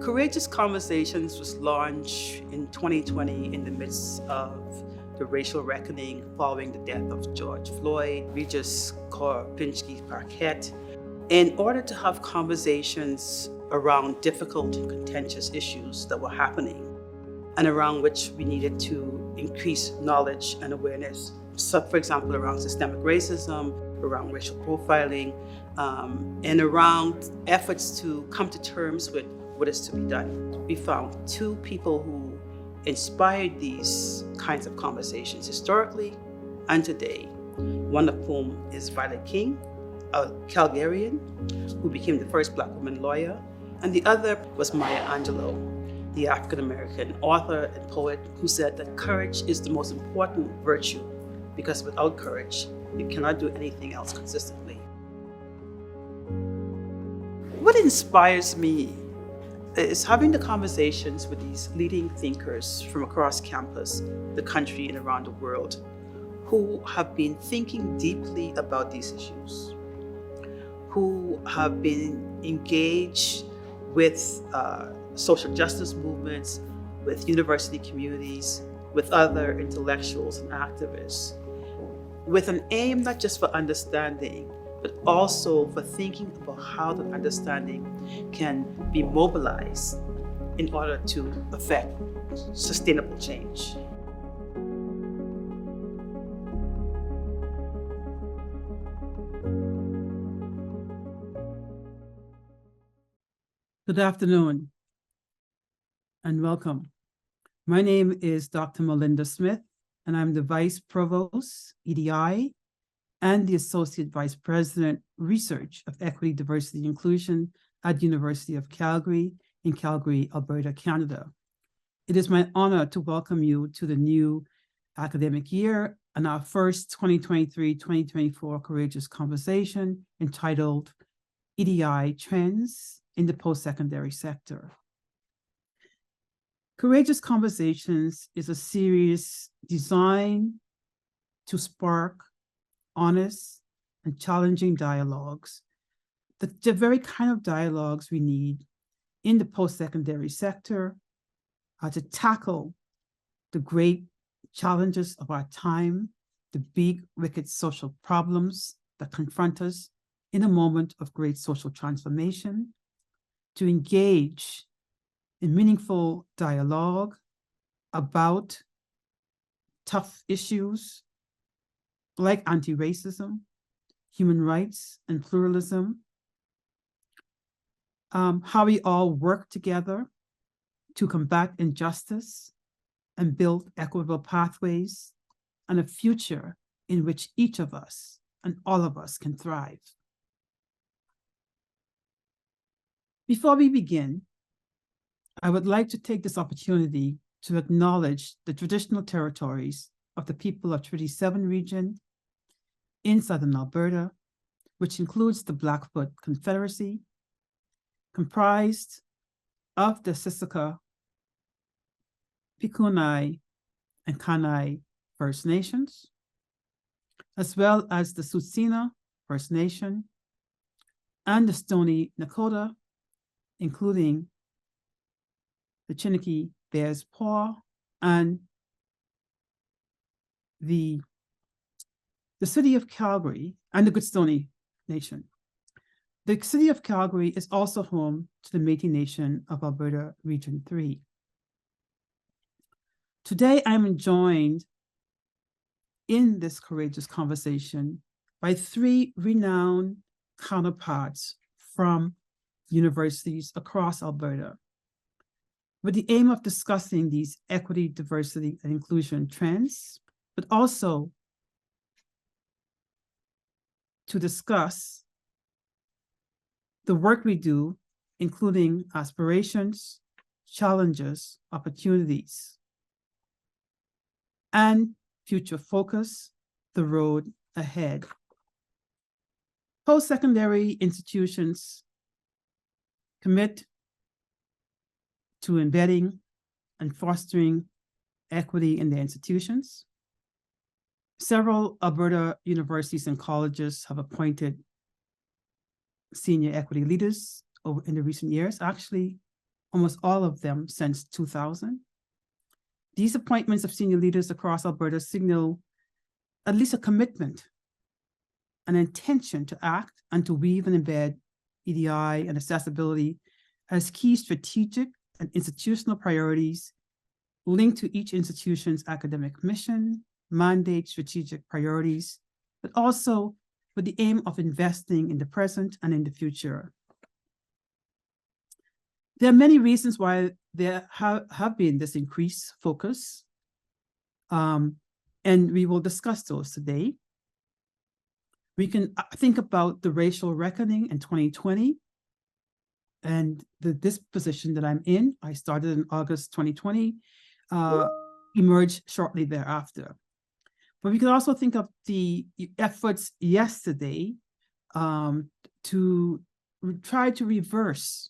Courageous Conversations was launched in 2020 in the midst of the racial reckoning following the death of George Floyd, Regis Karpinski-Paquette, in order to have conversations around difficult and contentious issues that were happening and around which we needed to increase knowledge and awareness. So, for example, around systemic racism, around racial profiling, and around efforts to come to terms with what is to be done. We found two people who inspired these kinds of conversations historically and today, one of whom is Violet King, a Calgarian who became the first Black woman lawyer, and the other was Maya Angelou, the African-American author and poet who said that courage is the most important virtue because without courage, you cannot do anything else consistently. What inspires me is having the conversations with these leading thinkers from across campus, the country, and around the world who have been thinking deeply about these issues, who have been engaged with social justice movements, with university communities, with other intellectuals and activists, with an aim not just for understanding, but also for thinking about how that understanding can be mobilized in order to affect sustainable change. Good afternoon and welcome. My name is Dr. Malinda Smith, and I'm the Vice Provost, EDI, and the Associate Vice President, Research of Equity, Diversity, and Inclusion at the University of Calgary in Calgary, Alberta, Canada. It is my honor to welcome you to the new academic year and our first 2023-2024 Courageous Conversation entitled EDI Trends in the Post-Secondary Sector. Courageous Conversations is a series designed to spark honest and challenging dialogues, the very kind of dialogues we need in the post-secondary sector to tackle the great challenges of our time, the big, wicked social problems that confront us in a moment of great social transformation, to engage in meaningful dialogue about tough issues like anti-racism, human rights, and pluralism, how we all work together to combat injustice and build equitable pathways and a future in which each of us and all of us can thrive. Before we begin, I would like to take this opportunity to acknowledge the traditional territories of the people of Treaty 7 region in southern Alberta, which includes the Blackfoot Confederacy, comprised of the Siksika, Pikunai, and Kainai First Nations, as well as the Tsuut'ina First Nation, and the Stoney Nakoda, including the Chiniki Bears Paw, and the city of Calgary, and the Goodstoney Nation. The city of Calgary is also home to the Métis Nation of Alberta Region 3. Today, I'm joined in this courageous conversation by three renowned counterparts from universities across Alberta, with the aim of discussing these equity, diversity, and inclusion trends, but also to discuss the work we do, including aspirations, challenges, opportunities, and future focus, the road ahead. Post-secondary institutions commit to embedding and fostering equity in their institutions. Several Alberta universities and colleges have appointed senior equity leaders in the recent years. Actually, almost all of them since 2000. These appointments of senior leaders across Alberta signal at least a commitment, an intention to act and to weave and embed EDI and accessibility as key strategic and institutional priorities linked to each institution's academic mission, mandate, strategic priorities, but also with the aim of investing in the present and in the future. There are many reasons why there have been this increased focus, and we will discuss those today. We can think about the racial reckoning in 2020 and this position that I'm in. I started in August 2020, emerged shortly thereafter. But we can also think of the efforts yesterday to try to reverse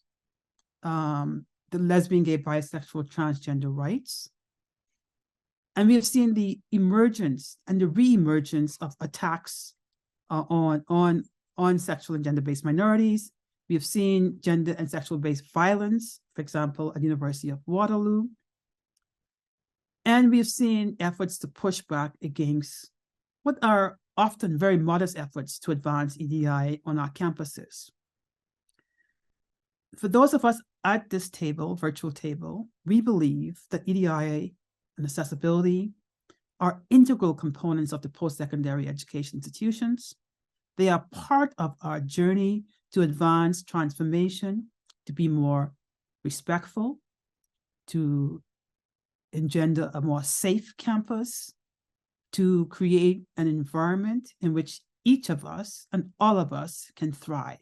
the lesbian, gay, bisexual, transgender rights. And we have seen the emergence and the re-emergence of attacks on sexual and gender-based minorities. We have seen gender and sexual-based violence, for example, at the University of Waterloo. And we have seen efforts to push back against what are often very modest efforts to advance EDI on our campuses. For those of us at this table, virtual table, we believe that EDI and accessibility are integral components of the post-secondary education institutions. They are part of our journey to advance transformation, to be more respectful, to engender a more safe campus, to create an environment in which each of us and all of us can thrive.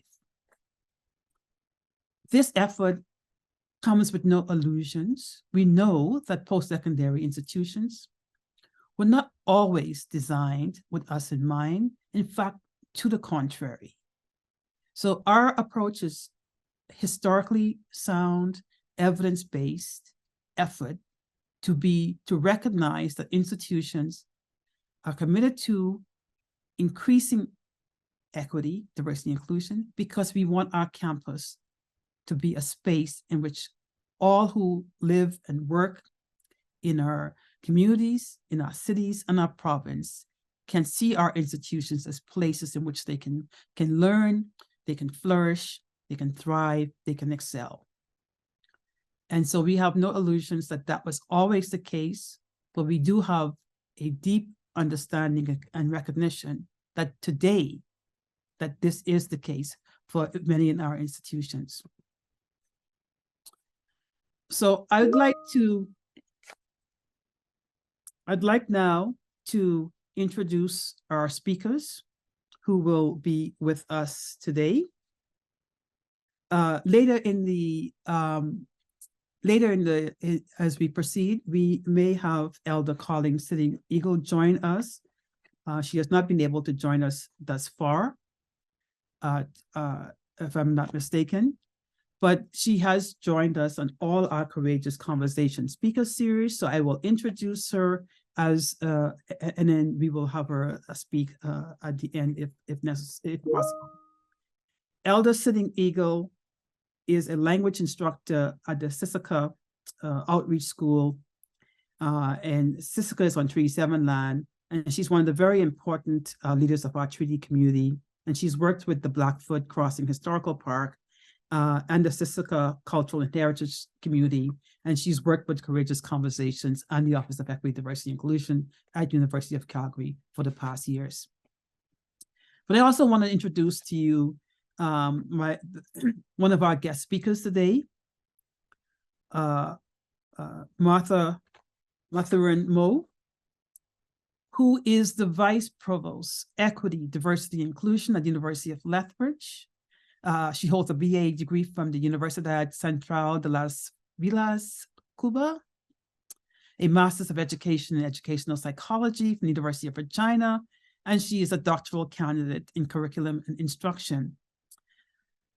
This effort comes with no illusions. We know that post-secondary institutions were not always designed with us in mind. In fact, to the contrary. So our approach is historically sound, evidence-based effort to recognize that institutions are committed to increasing equity, diversity, inclusion, because we want our campus to be a space in which all who live and work in our communities, in our cities, and our province can see our institutions as places in which they can learn, they can flourish, they can thrive, they can excel. And so we have no illusions that that was always the case, but we do have a deep understanding and recognition that today, that this is the case for many in our institutions. So I'd like now to introduce our speakers who will be with us today. Later as we proceed, we may have Elder Colleen Sitting Eagle join us. She has not been able to join us thus far, if I'm not mistaken, but she has joined us on all our Courageous Conversation speaker series. So I will introduce her as, and then we will have her speak at the end if necessary, if possible. Elder Sitting Eagle is a language instructor at the Siksika Outreach School, and Siksika is on Treaty 7 land, and she's one of the very important leaders of our treaty community, and she's worked with the Blackfoot Crossing Historical Park and the Siksika Cultural and Heritage Community, and she's worked with Courageous Conversations and the Office of Equity, Diversity, and Inclusion at University of Calgary for the past years. But I also want to introduce to you one of our guest speakers today, Mathurin-Moe, who is the Vice Provost, Equity, Diversity, Inclusion at the University of Lethbridge. She holds a BA degree from the Universidad Central de las Villas, Cuba, a Master's of Education in Educational Psychology from the University of Regina, and she is a doctoral candidate in curriculum and instruction.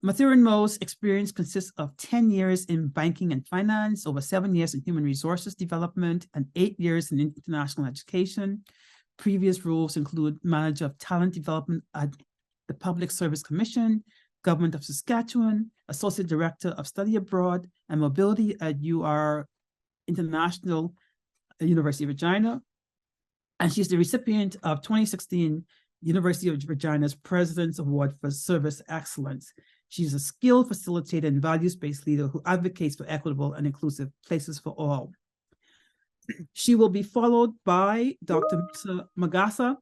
Mathurin-Moe's experience consists of 10 years in banking and finance, over 7 years in human resources development, and 8 years in international education. Previous roles include Manager of Talent Development at the Public Service Commission, Government of Saskatchewan, Associate Director of Study Abroad and Mobility at UR International University of Regina. And she's the recipient of 2016 University of Regina's President's Award for Service Excellence. She's a skilled facilitator and values-based leader who advocates for equitable and inclusive places for all. She will be followed by Dr. Moussa Magassa,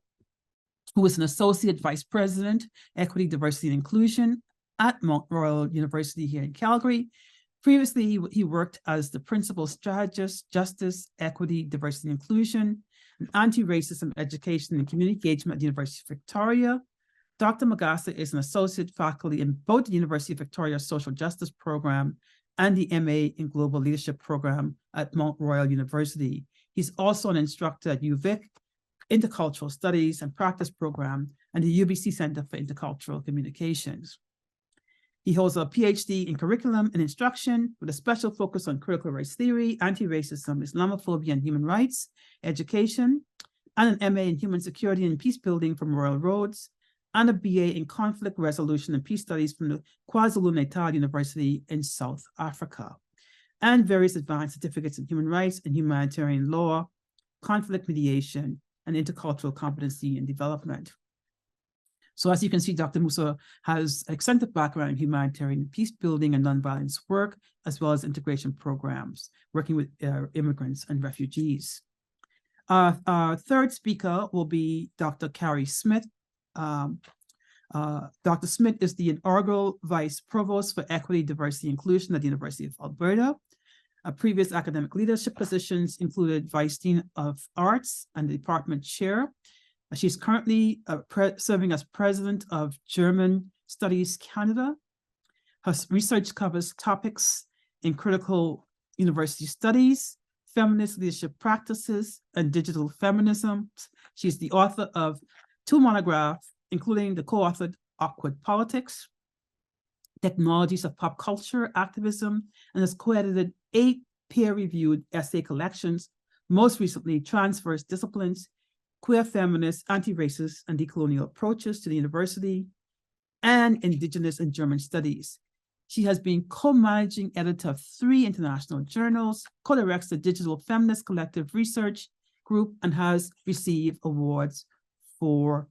who is an Associate Vice President, Equity, Diversity, and Inclusion at Mount Royal University here in Calgary. Previously, he worked as the Principal Strategist, Justice, Equity, Diversity, and Inclusion, and Anti-Racism Education and Community Engagement at the University of Victoria. Dr. Magassa is an Associate Faculty in both the University of Victoria Social Justice Program and the MA in Global Leadership Program at Mount Royal University. He's also an instructor at UVic, Intercultural Studies and Practice Program, and the UBC Center for Intercultural Communications. He holds a PhD in Curriculum and Instruction with a special focus on critical race theory, anti-racism, Islamophobia, and human rights education, and an MA in Human Security and Peace Building from Royal Roads, and a BA in Conflict Resolution and Peace Studies from the KwaZulu-Natal University in South Africa, and various advanced certificates in human rights and humanitarian law, conflict mediation, and intercultural competency and development. So as you can see, Dr. Moussa has extensive background in humanitarian peace building and nonviolence work, as well as integration programs, working with immigrants and refugees. Our third speaker will be Dr. Carrie Smith. Dr. Smith is the inaugural Vice Provost for Equity, Diversity, and Inclusion at the University of Alberta. Previous academic leadership positions included Vice Dean of Arts and the Department Chair. She's currently serving as President of German Studies Canada. Her research covers topics in critical university studies, feminist leadership practices, and digital feminism. She's the author of 2 monographs, including the co-authored Awkward Politics, Technologies of Pop Culture Activism, and has co-edited 8 peer-reviewed essay collections, most recently Transverse Disciplines, Queer Feminist, Anti-Racist, and Decolonial Approaches to the University, and Indigenous and German Studies. She has been co-managing editor of 3 international journals, co-directs the Digital Feminist Collective Research Group, and has received awards for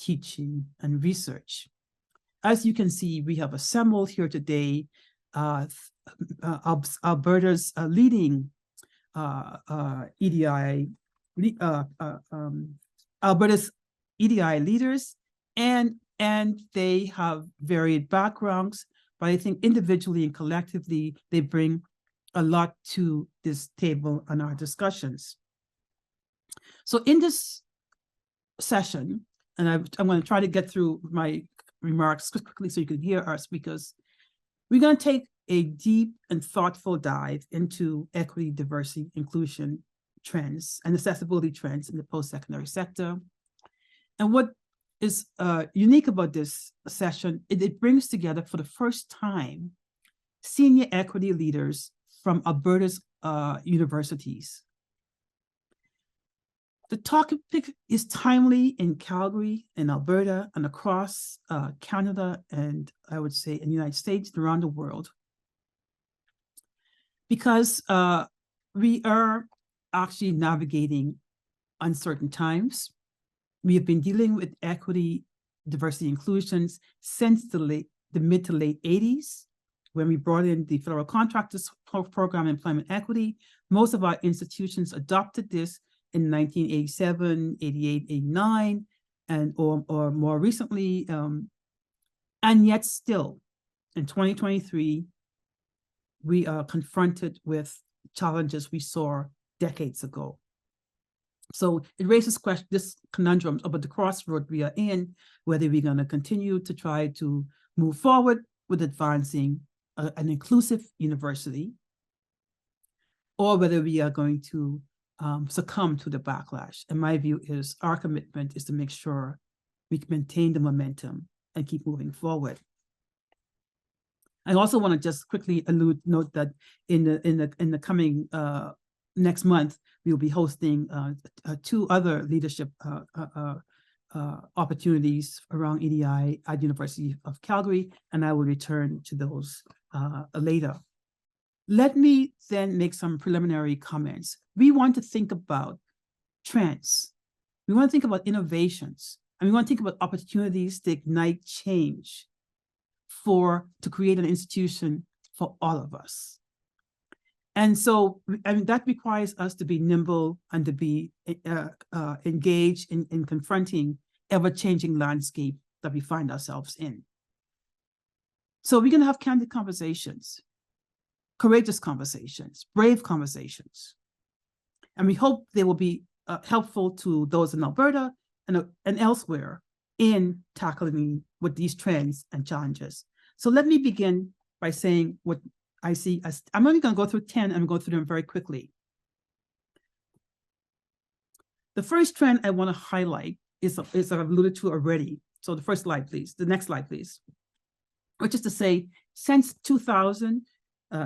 teaching and research. As you can see, we have assembled here today Alberta's leading EDI, Alberta's EDI leaders, and they have varied backgrounds, but I think individually and collectively, they bring a lot to this table and our discussions. So in this session, and I'm going to try to get through my remarks quickly so you can hear our speakers, we're going to take a deep and thoughtful dive into equity, diversity, inclusion trends and accessibility trends in the post-secondary sector. And what is unique about this session, it brings together for the first time senior equity leaders from Alberta's universities. The topic is timely in Calgary, in Alberta, and across Canada, and I would say in the United States and around the world, because we are actually navigating uncertain times. We have been dealing with equity, diversity, inclusions since the mid to late 80s, when we brought in the Federal Contractors Program Employment Equity. Most of our institutions adopted this in 1987, 88, 89, and or more recently, and yet still in 2023, we are confronted with challenges we saw decades ago. So it raises this conundrum about the crossroad we are in, whether we're going to continue to try to move forward with advancing an inclusive university, or whether we are going to succumb to the backlash. And my view is our commitment is to make sure we can maintain the momentum and keep moving forward. I also want to just quickly note that in the coming next month, we will be hosting 2 other leadership opportunities around EDI at University of Calgary, and I will return to those later. Let me then make some preliminary comments. We want to think about trends. We want to think about innovations, and we want to think about opportunities to ignite change to create an institution for all of us. And so, that requires us to be nimble and to be engaged in confronting ever-changing landscape that we find ourselves in. So we're going to have candid conversations, courageous conversations, brave conversations. And we hope they will be helpful to those in Alberta and elsewhere in tackling with these trends and challenges. So let me begin by saying what I see as, I'm only going to go through 10 and go through them very quickly. The first trend I want to highlight is I've alluded to already. So the first slide, please. The next slide, please. Which is to say, since 2000,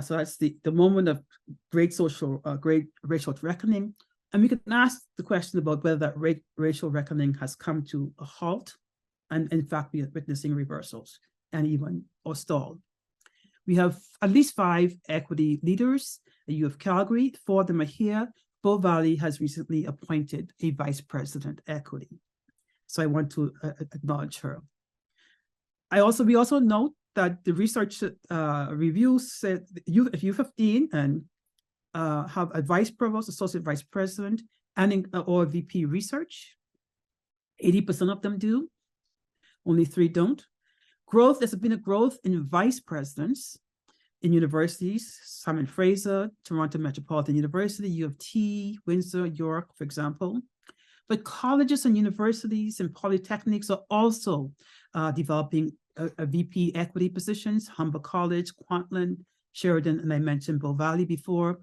so that's the moment of great racial reckoning. And we can ask the question about whether that racial reckoning has come to a halt. And in fact, we are witnessing reversals and even or stalled. We have at least 5 equity leaders at UCalgary. 4 of them are here. Bow Valley has recently appointed a vice president equity. So I want to acknowledge her. We also note that the research review said if U15 and have a vice provost, associate vice president, and or VP research, 80% of them do. Only 3 don't. Growth, there's been a growth in vice presidents in universities, Simon Fraser, Toronto Metropolitan University, U of T, Windsor, York, for example. But colleges and universities and polytechnics are also developing a VP equity positions, Humber College, Kwantlen, Sheridan, and I mentioned Bow Valley before.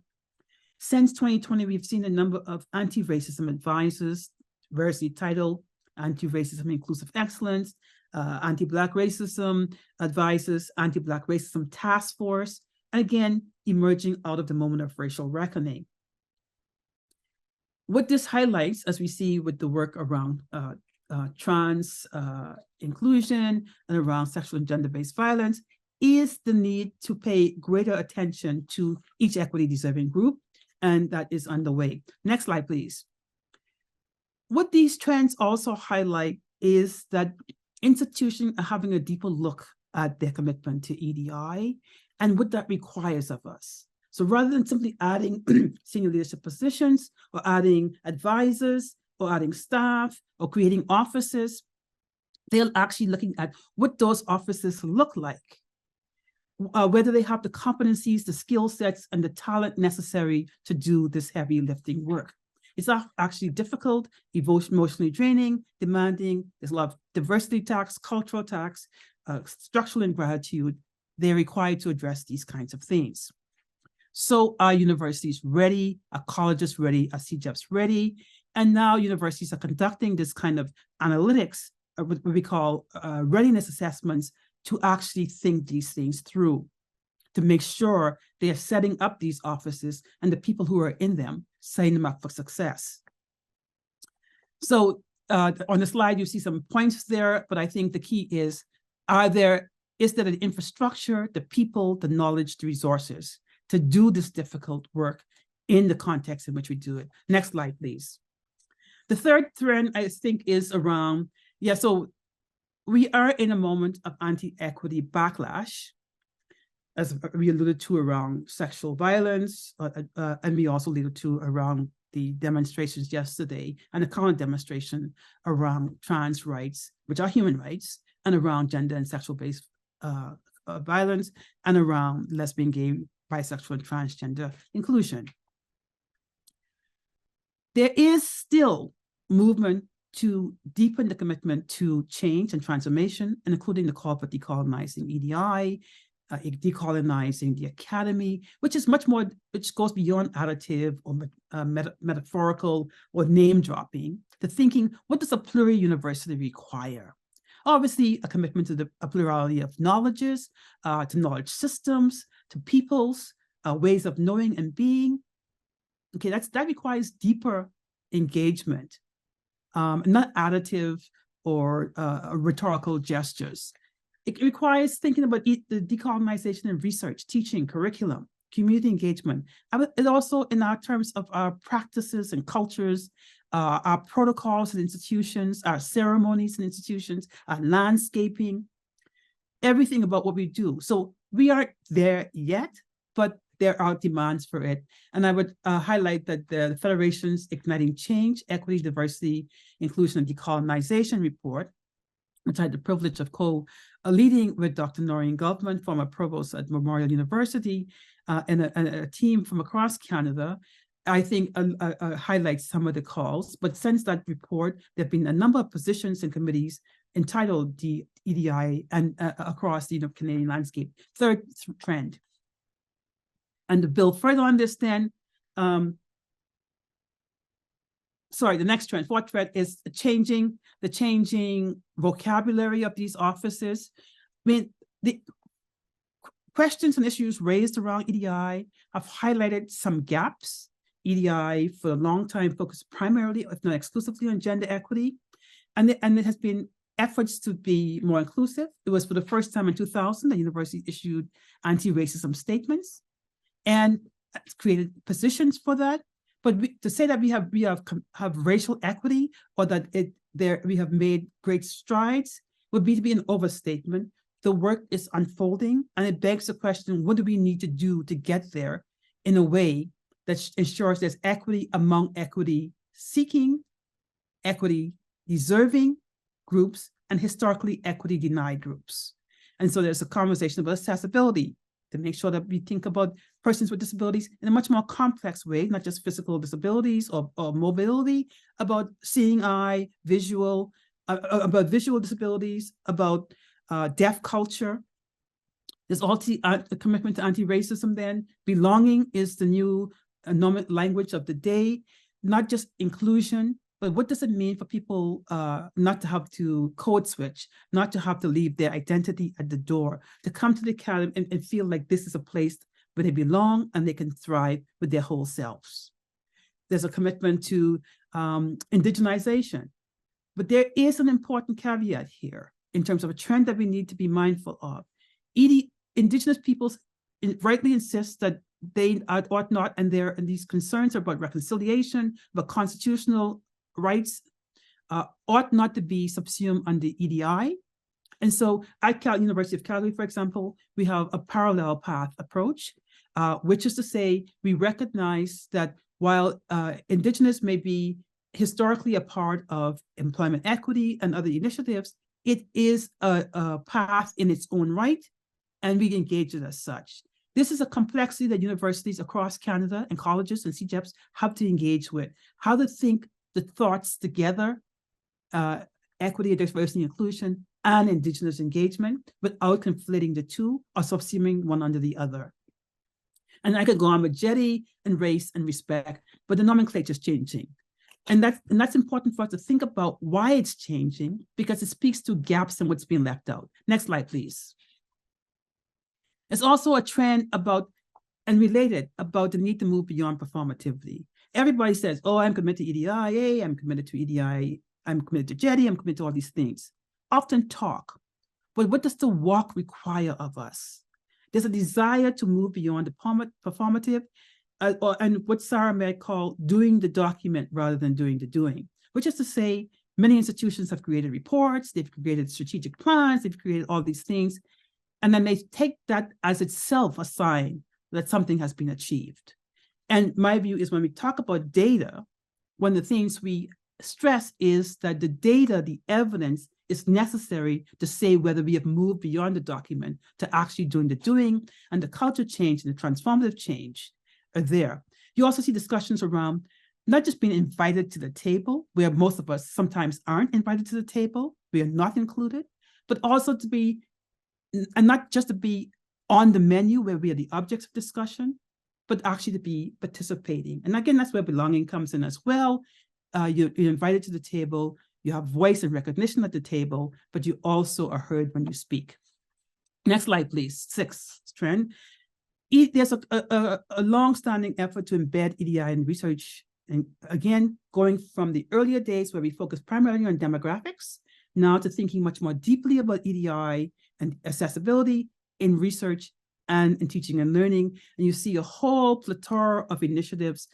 Since 2020, we've seen a number of anti-racism advisors, variously titled Anti-Racism Inclusive Excellence, Anti-Black Racism Advisors, Anti-Black Racism Task Force, and again, emerging out of the moment of racial reckoning. What this highlights, as we see with the work around trans inclusion and around sexual and gender-based violence, is the need to pay greater attention to each equity deserving group, and that is underway. Next slide, please. What these trends also highlight is that institutions are having a deeper look at their commitment to EDI and what that requires of us. So rather than simply adding senior leadership positions or adding advisors or adding staff or creating offices, they're actually looking at what those offices look like, whether they have the competencies, the skill sets, and the talent necessary to do this heavy lifting work. It's actually difficult, emotionally draining, demanding. There's a lot of diversity tax, cultural tax, structural ingratitude. They're required to address these kinds of things. So are universities ready? Are colleges ready? Are CJEPs ready? And now universities are conducting this kind of analytics, what we call readiness assessments, to actually think these things through, to make sure they are setting up these offices and the people who are in them, setting them up for success. So on the slide, you see some points there, but I think the key is there an infrastructure, the people, the knowledge, the resources to do this difficult work in the context in which we do it. Next slide, please. The third trend, I think, is around, so we are in a moment of anti-equity backlash, as we alluded to around sexual violence, and we also alluded to around the demonstrations yesterday and the current demonstration around trans rights, which are human rights, and around gender and sexual-based violence, and around lesbian, gay, bisexual, and transgender inclusion. There is still movement to deepen the commitment to change and transformation, and including the call for decolonizing EDI, decolonizing the academy, which is much more, which goes beyond additive or metaphorical or name dropping, to thinking, what does a pluri-university require? Obviously, a commitment to a plurality of knowledges, to knowledge systems, to peoples, ways of knowing and being. Okay, that requires deeper engagement, not additive or rhetorical gestures. It requires thinking about the decolonization and research, teaching, curriculum, community engagement. It also, in our terms of our practices and cultures, our protocols and institutions, our ceremonies and institutions, our landscaping, everything about what we do. So we aren't there yet, but there are demands for it. And I would highlight that the Federation's Igniting Change, Equity, Diversity, Inclusion, and Decolonization report, which I had the privilege of co-leading with Dr. Noreen Goldman, former provost at Memorial University, and a team from across Canada, I think highlights some of the calls. But since that report, there have been a number of positions and committees entitled the EDI and across the Canadian landscape. Third trend. And to build further on this then, the next trend, fourth trend is the changing vocabulary of these offices. I mean, the questions and issues raised around EDI have highlighted some gaps. EDI for a long time focused primarily, if not exclusively, on gender equity. And there has been efforts to be more inclusive. It was for the first time in 2000, the university issued anti-racism statements and created positions for that. But to say that we have racial equity or that we have made great strides would be to be an overstatement. The work is unfolding, and it begs the question, what do we need to do to get there in a way that ensures there's equity among equity-seeking, equity-deserving groups, and historically equity-denied groups? And so there's a conversation about accessibility, to make sure that we think about persons with disabilities in a much more complex way, not just physical disabilities or mobility, about seeing eye, visual, about visual disabilities, about deaf culture. There's also a commitment to anti-racism then. Belonging is the new language of the day, not just inclusion, but what does it mean for people not to have to code switch, not to have to leave their identity at the door, to come to the academy and feel like this is a place where they belong and they can thrive with their whole selves. There's a commitment to indigenization, but there is an important caveat here in terms of a trend that we need to be mindful of. Indigenous peoples rightly insist that they ought not, and these concerns are about reconciliation, about constitutional rights, ought not to be subsumed under EDI. And so at University of Calgary, for example, we have a parallel path approach, which is to say we recognize that while Indigenous may be historically a part of employment equity and other initiatives, it is a path in its own right, and we engage it as such. This is a complexity that universities across Canada and colleges and CEGEPs have to engage with, how to think the thoughts together, equity, diversity, inclusion, and Indigenous engagement without conflating the two or subsuming one under the other. And I could go on with JEDI and race and respect, but the nomenclature is changing. And that's important for us to think about why it's changing, because it speaks to gaps in what's being left out. Next slide, please. There's also a trend about, and related, about the need to move beyond performativity. Everybody says, oh, I'm committed to EDI, I'm committed to EDI, I'm committed to JEDI, I'm committed to all these things. Often talk, but what does the walk require of us? There's a desire to move beyond the performative, and what Sarah might call doing the document rather than doing the doing, which is to say, many institutions have created reports, they've created strategic plans, they've created all these things, and then they take that as itself a sign that something has been achieved. And my view is when we talk about data, one of the things we stress is that the data, the evidence, is necessary to say whether we have moved beyond the document to actually doing the doing, and the culture change and the transformative change are there. You also see discussions around not just being invited to the table, where most of us sometimes aren't invited to the table, we are not included, but also to be, and not just to be on the menu where we are the objects of discussion, but actually to be participating. And again, that's where belonging comes in as well. You're invited to the table, you have voice and recognition at the table, but you also are heard when you speak. Next slide, please. Sixth trend. There's a long-standing effort to embed EDI in research. And again, going from the earlier days where we focused primarily on demographics, now to thinking much more deeply about EDI and accessibility in research and in teaching and learning. And you see a whole plethora of initiatives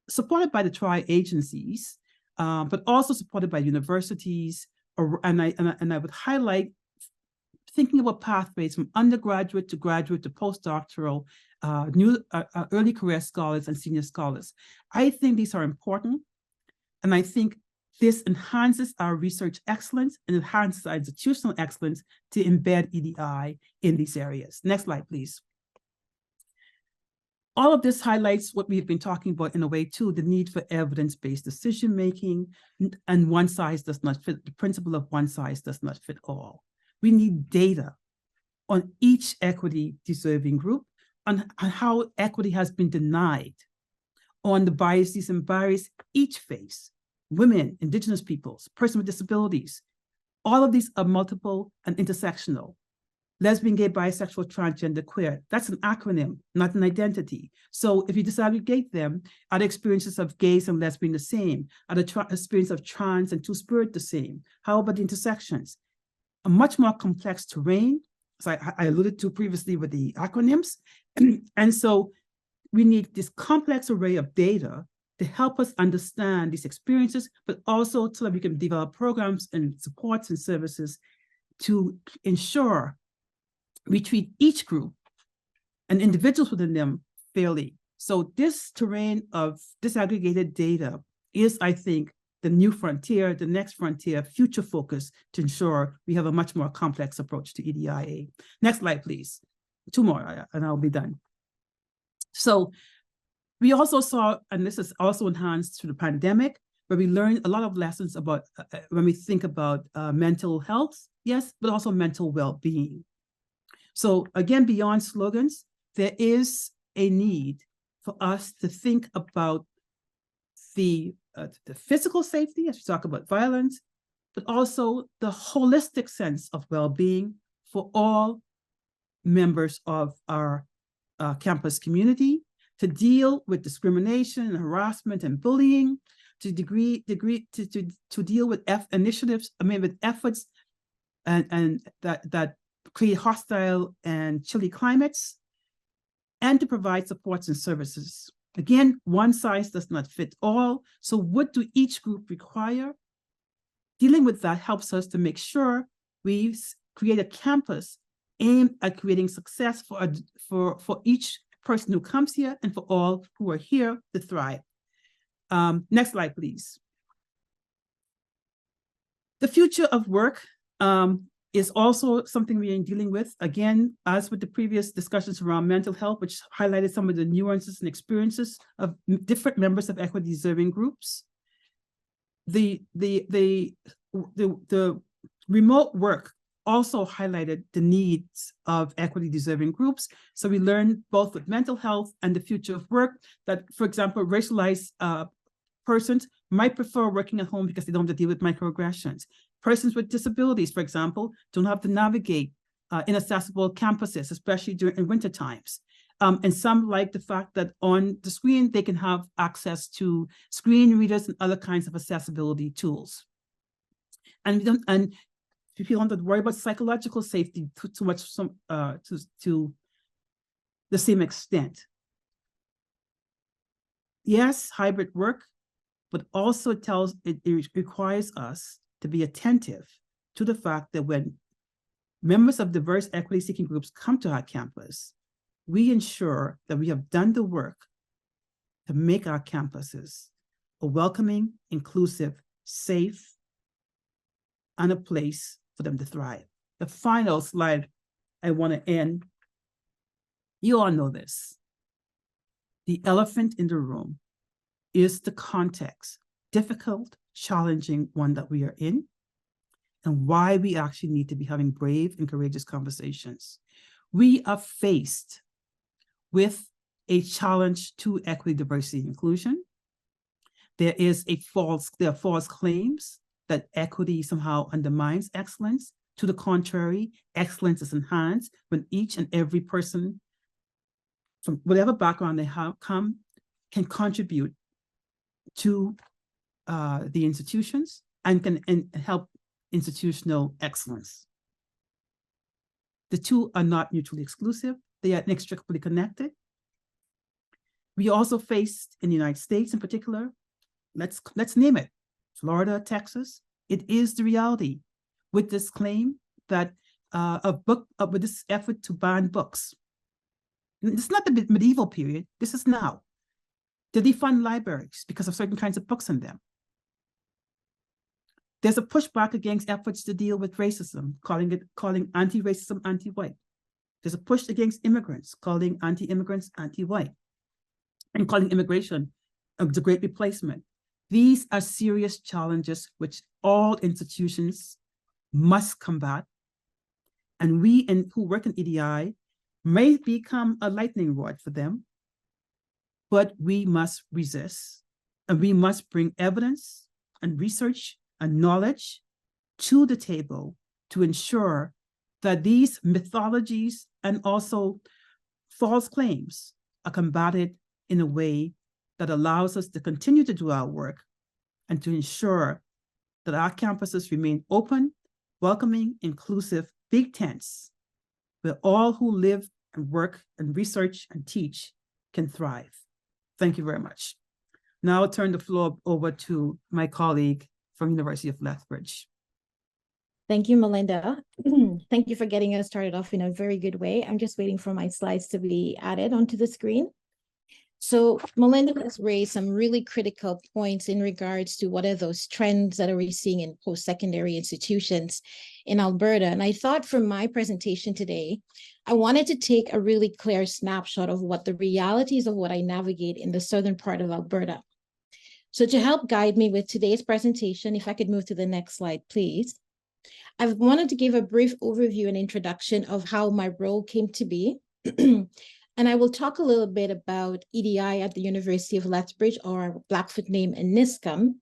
supported by the tri-agencies, but also supported by universities. And I would highlight thinking about pathways from undergraduate to graduate to postdoctoral, early career scholars and senior scholars. I think these are important. And I think this enhances our research excellence and enhances our institutional excellence to embed EDI in these areas. Next slide, please. All of this highlights what we've been talking about in a way too, the need for evidence-based decision-making, and one size does not fit, the principle of one size does not fit all. We need data on each equity deserving group, on how equity has been denied, on the biases and barriers each face, women, indigenous peoples, persons with disabilities. All of these are multiple and intersectional. Lesbian, gay, bisexual, transgender, queer. That's an acronym, not an identity. So if you disaggregate them, are the experiences of gays and lesbian the same? Are the experience of trans and two-spirit the same? How about the intersections? A much more complex terrain, as I alluded to previously with the acronyms. And so we need this complex array of data to help us understand these experiences, but also so that we can develop programs and supports and services to ensure we treat each group and individuals within them fairly. So this terrain of disaggregated data is, I think, the new frontier, the next frontier, future focus to ensure we have a much more complex approach to EDIA. Next slide, please. 2 more, and I'll be done. So we also saw, and this is also enhanced through the pandemic, where we learned a lot of lessons about when we think about mental health, yes, but also mental well-being. So again, beyond slogans, there is a need for us to think about the physical safety as we talk about violence, but also the holistic sense of well-being for all members of our campus community, to deal with discrimination and harassment and bullying, to deal with initiatives, with efforts and that create hostile and chilly climates, and to provide supports and services. Again, one size does not fit all. So what do each group require? Dealing with that helps us to make sure we create a campus aimed at creating success for each person who comes here and for all who are here to thrive. Next slide, please. The future of work is also something we are dealing with. Again, as with the previous discussions around mental health, which highlighted some of the nuances and experiences of different members of equity deserving groups. The remote work also highlighted the needs of equity deserving groups. So we learned both with mental health and the future of work that, for example, racialized persons might prefer working at home because they don't have to deal with microaggressions. Persons with disabilities, for example, don't have to navigate inaccessible campuses, especially in winter times. And some like the fact that on the screen, they can have access to screen readers and other kinds of accessibility tools. And if you don't have to worry about psychological safety too much to the same extent. Yes, hybrid work, but also it requires us to be attentive to the fact that when members of diverse equity-seeking groups come to our campus, we ensure that we have done the work to make our campuses a welcoming, inclusive, safe, and a place for them to thrive. The final slide I want to end, you all know this. The elephant in the room is the context, difficult, challenging one that we are in, and why we actually need to be having brave and courageous conversations. We are faced with a challenge to equity, diversity, and inclusion. There are false claims that equity somehow undermines excellence. To the contrary, excellence is enhanced when each and every person from whatever background they can contribute to the institutions and can help institutional excellence. The two are not mutually exclusive. They are inextricably connected. We also faced in the United States in particular, let's name it, Florida, Texas. It is the reality with this claim that with this effort to ban books. This is not the medieval period. This is now. They defund libraries because of certain kinds of books in them. There's a pushback against efforts to deal with racism, calling anti-racism anti-white. There's a push against immigrants, calling anti-immigrants anti-white, and calling immigration the great replacement. These are serious challenges which all institutions must combat. And we who work in EDI may become a lightning rod for them, but we must resist, and we must bring evidence and research and knowledge to the table to ensure that these mythologies and also false claims are combated in a way that allows us to continue to do our work and to ensure that our campuses remain open, welcoming, inclusive, big tents, where all who live and work and research and teach can thrive. Thank you very much. Now I'll turn the floor over to my colleague from University of Lethbridge. Thank you, Malinda. Thank you for getting us started off in a very good way. I'm just waiting for my slides to be added onto the screen. So Malinda has raised some really critical points in regards to what are those trends that are we seeing in post-secondary institutions in Alberta. And I thought for my presentation today, I wanted to take a really clear snapshot of what the realities of what I navigate in the southern part of Alberta. So to help guide me with today's presentation, if I could move to the next slide, please. I've wanted to give a brief overview and introduction of how my role came to be. And I will talk a little bit about EDI at the University of Lethbridge, or Blackfoot name in NISCUM.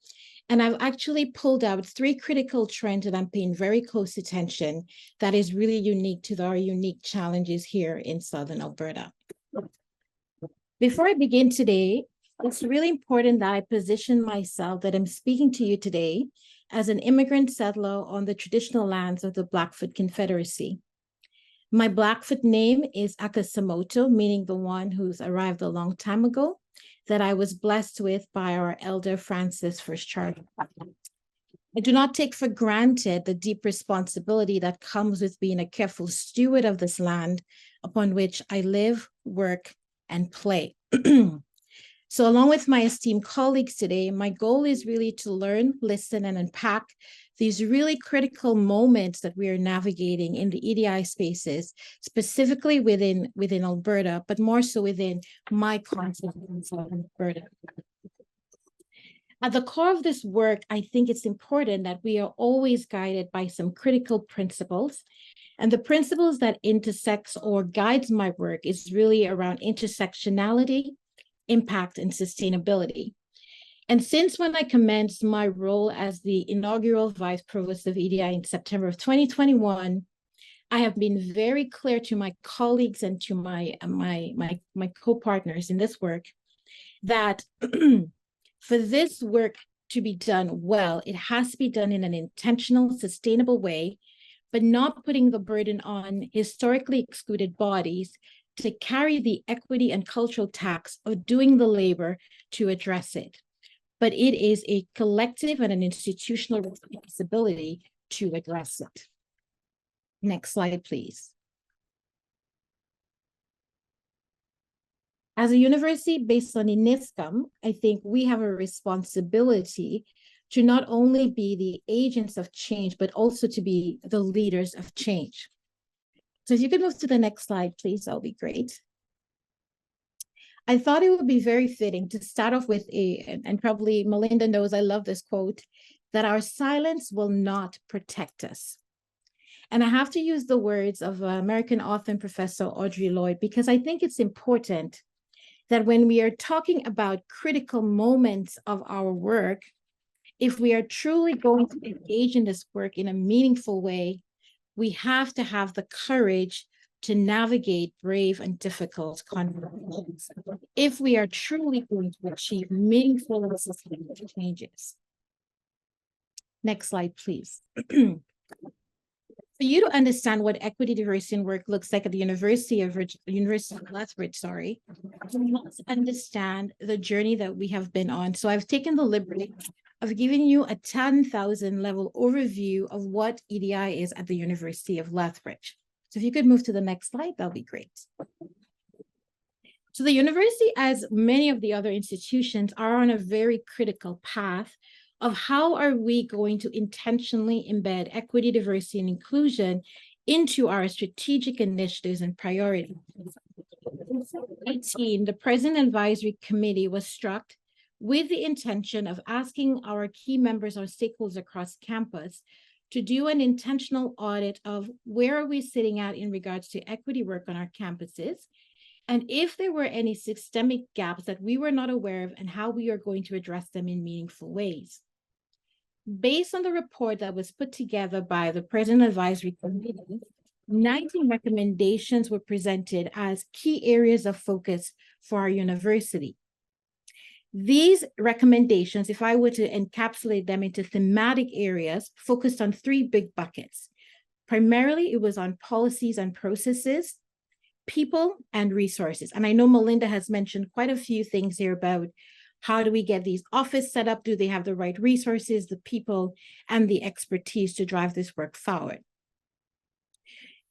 And I've actually pulled out 3 critical trends that I'm paying very close attention that is really unique to our unique challenges here in Southern Alberta. Before I begin today, it's really important that I position myself that I'm speaking to you today as an immigrant settler on the traditional lands of the Blackfoot Confederacy. My Blackfoot name is Akasamoto, meaning the one who's arrived a long time ago, that I was blessed with by our elder Francis First Charter. I do not take for granted the deep responsibility that comes with being a careful steward of this land upon which I live, work, and play. So along with my esteemed colleagues today, my goal is really to learn, listen, and unpack these really critical moments that we are navigating in the EDI spaces, specifically within Alberta, but more so within my context in Southern Alberta. At the core of this work, I think it's important that we are always guided by some critical principles. And the principles that intersects or guides my work is really around intersectionality, impact, and sustainability. And since when I commenced my role as the inaugural Vice Provost of EDI in September of 2021, I have been very clear to my colleagues and to my co-partners in this work that for this work to be done well, it has to be done in an intentional, sustainable way, but not putting the burden on historically excluded bodies to carry the equity and cultural tax of doing the labor to address it. But it is a collective and an institutional responsibility to address it. Next slide, please. As a university based on NISCUM, I think we have a responsibility to not only be the agents of change, but also to be the leaders of change. So if you could move to the next slide, please, that would be great. I thought it would be very fitting to start off with and probably Malinda knows I love this quote, that our silence will not protect us. And I have to use the words of American author and professor Audre Lorde, because I think it's important that when we are talking about critical moments of our work, if we are truly going to engage in this work in a meaningful way, we have to have the courage to navigate brave and difficult conversations if we are truly going to achieve meaningful and sustainable changes. Next slide, please. For you to understand what equity, diversity, and work looks like at the University of Lethbridge, you must understand the journey that we have been on. So I've taken the liberty of giving you a 10,000 level overview of what EDI is at the University of Lethbridge. So if you could move to the next slide, that'll be great. So the university, as many of the other institutions, are on a very critical path of how are we going to intentionally embed equity, diversity, and inclusion into our strategic initiatives and priorities. In 2018, the President Advisory Committee was struck with the intention of asking our key members or stakeholders across campus to do an intentional audit of where are we sitting at in regards to equity work on our campuses, and if there were any systemic gaps that we were not aware of and how we are going to address them in meaningful ways. Based on the report that was put together by the President Advisory Committee, 19 recommendations were presented as key areas of focus for our university. These recommendations, if I were to encapsulate them into thematic areas, focused on 3 big buckets. Primarily, it was on policies and processes, people, and resources. And I know Malinda has mentioned quite a few things here about how do we get these offices set up? Do they have the right resources, the people, and the expertise to drive this work forward?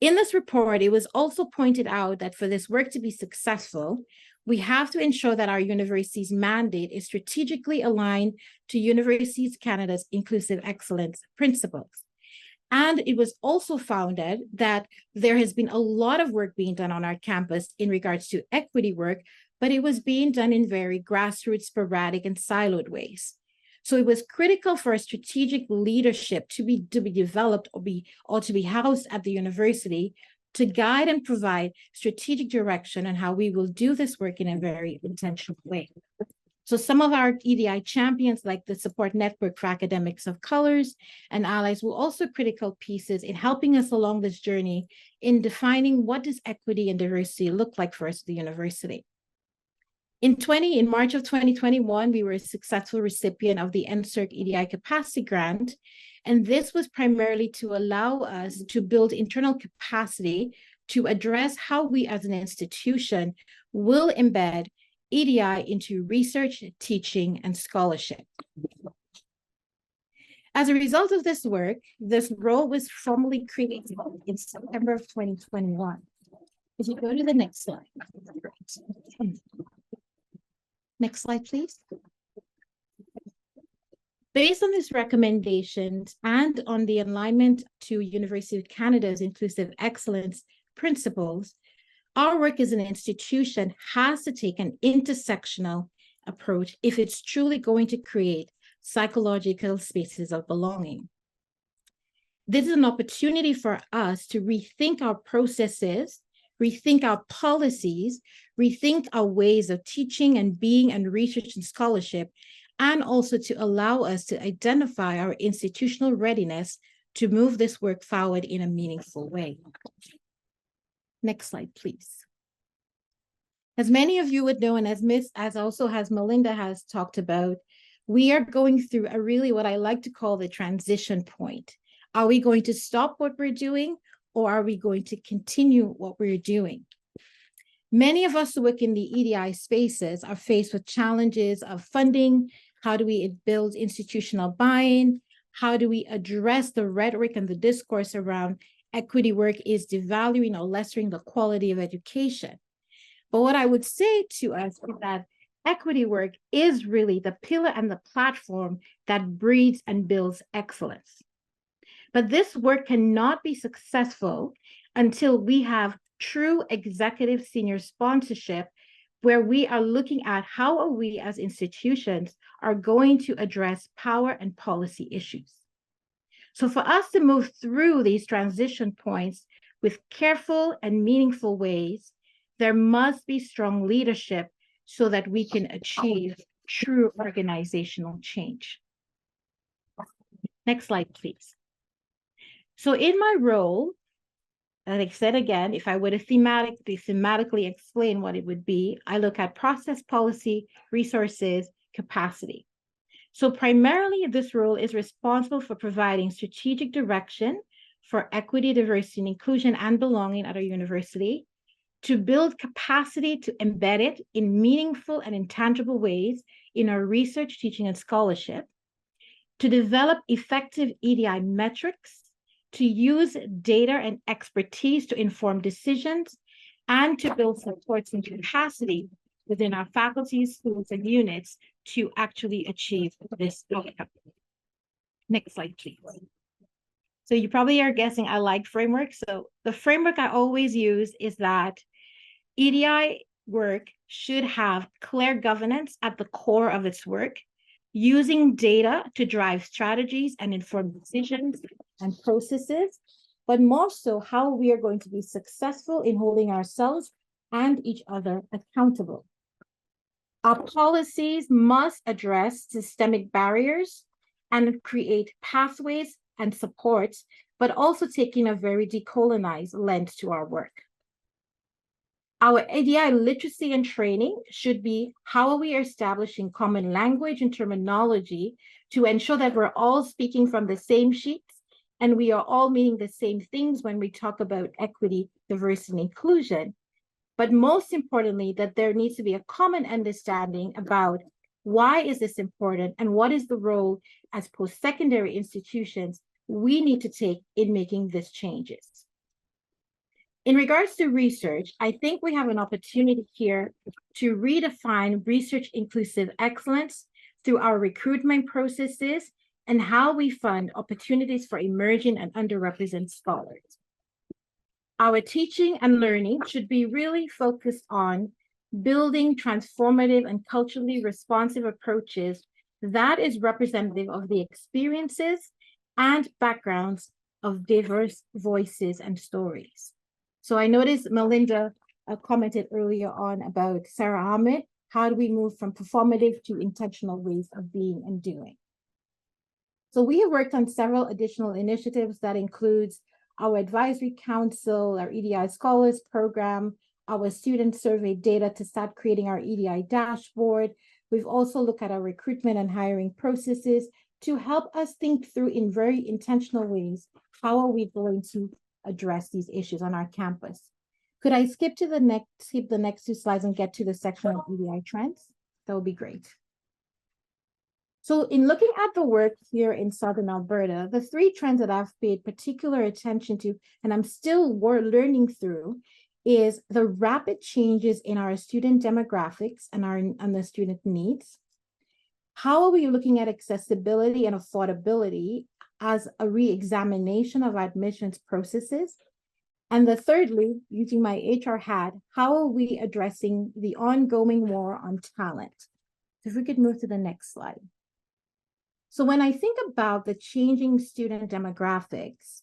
In this report, it was also pointed out that for this work to be successful, we have to ensure that our university's mandate is strategically aligned to Universities Canada's inclusive excellence principles. And it was also found that there has been a lot of work being done on our campus in regards to equity work, but it was being done in very grassroots, sporadic, and siloed ways. So it was critical for a strategic leadership to be developed or to be housed at the university to guide and provide strategic direction on how we will do this work in a very intentional way. So some of our EDI champions, like the Support Network for Academics of Colors and Allies, were also critical pieces in helping us along this journey in defining what does equity and diversity look like for us at the university. In March of 2021, we were a successful recipient of the NSERC EDI Capacity Grant, and this was primarily to allow us to build internal capacity to address how we as an institution will embed EDI into research, teaching, and scholarship. As a result of this work, this role was formally created in September of 2021. If you go to the next slide. Next slide, please. Based on these recommendations and on the alignment to University of Canada's inclusive excellence principles, our work as an institution has to take an intersectional approach if it's truly going to create psychological spaces of belonging. This is an opportunity for us to rethink our processes, rethink our policies, rethink our ways of teaching and being and research and scholarship, and also to allow us to identify our institutional readiness to move this work forward in a meaningful way. Next slide, please. As many of you would know, and as also as Malinda has talked about, we are going through a really what I like to call the transition point. Are we going to stop what we're doing, or are we going to continue what we're doing? Many of us who work in the EDI spaces are faced with challenges of funding. How do we build institutional buy-in? How do we address the rhetoric and the discourse around equity work is devaluing or lessering the quality of education? But what I would say to us is that equity work is really the pillar and the platform that breeds and builds excellence. But this work cannot be successful until we have true executive senior sponsorship, where we are looking at how are we as institutions are going to address power and policy issues. So for us to move through these transition points with careful and meaningful ways, there must be strong leadership so that we can achieve true organizational change. Next slide, please. So in my role, as I said again, if I were to thematically explain what it would be, I look at process, policy, resources, capacity. So primarily, this role is responsible for providing strategic direction for equity, diversity, and inclusion and belonging at our university, to build capacity to embed it in meaningful and intangible ways in our research, teaching, and scholarship, to develop effective EDI metrics, to use data and expertise to inform decisions, and to build supports and capacity within our faculties, schools, and units to actually achieve this outcome. Next slide, please. So you probably are guessing I like frameworks. So the framework I always use is that EDI work should have clear governance at the core of its work, using data to drive strategies and inform decisions and processes, but more so how we are going to be successful in holding ourselves and each other accountable. Our policies must address systemic barriers and create pathways and supports, but also taking a very decolonized lens to our work. Our EDI literacy and training should be how are we establishing common language and terminology to ensure that we're all speaking from the same sheets and we are all meaning the same things when we talk about equity, diversity, and inclusion. But most importantly, that there needs to be a common understanding about why is this important and what is the role as post-secondary institutions we need to take in making these changes. In regards to research, I think we have an opportunity here to redefine research inclusive excellence through our recruitment processes and how we fund opportunities for emerging and underrepresented scholars. Our teaching and learning should be really focused on building transformative and culturally responsive approaches that is representative of the experiences and backgrounds of diverse voices and stories. So I noticed Malinda commented earlier on about Sarah Ahmed. How do we move from performative to intentional ways of being and doing? So we have worked on several additional initiatives that includes our advisory council, our EDI scholars program, our student survey data to start creating our EDI dashboard. We've also looked at our recruitment and hiring processes to help us think through in very intentional ways, how are we going to address these issues on our campus. Could I skip the next two slides and get to the section of EDI trends? That would be great. So in looking at the work here in Southern Alberta, the three trends that I've paid particular attention to, and I'm still learning through, is the rapid changes in our student demographics and the student needs. How are we looking at accessibility and affordability as a re-examination of admissions processes? And the thirdly, using my HR hat, how are we addressing the ongoing war on talent? So if we could move to the next slide. So when I think about the changing student demographics,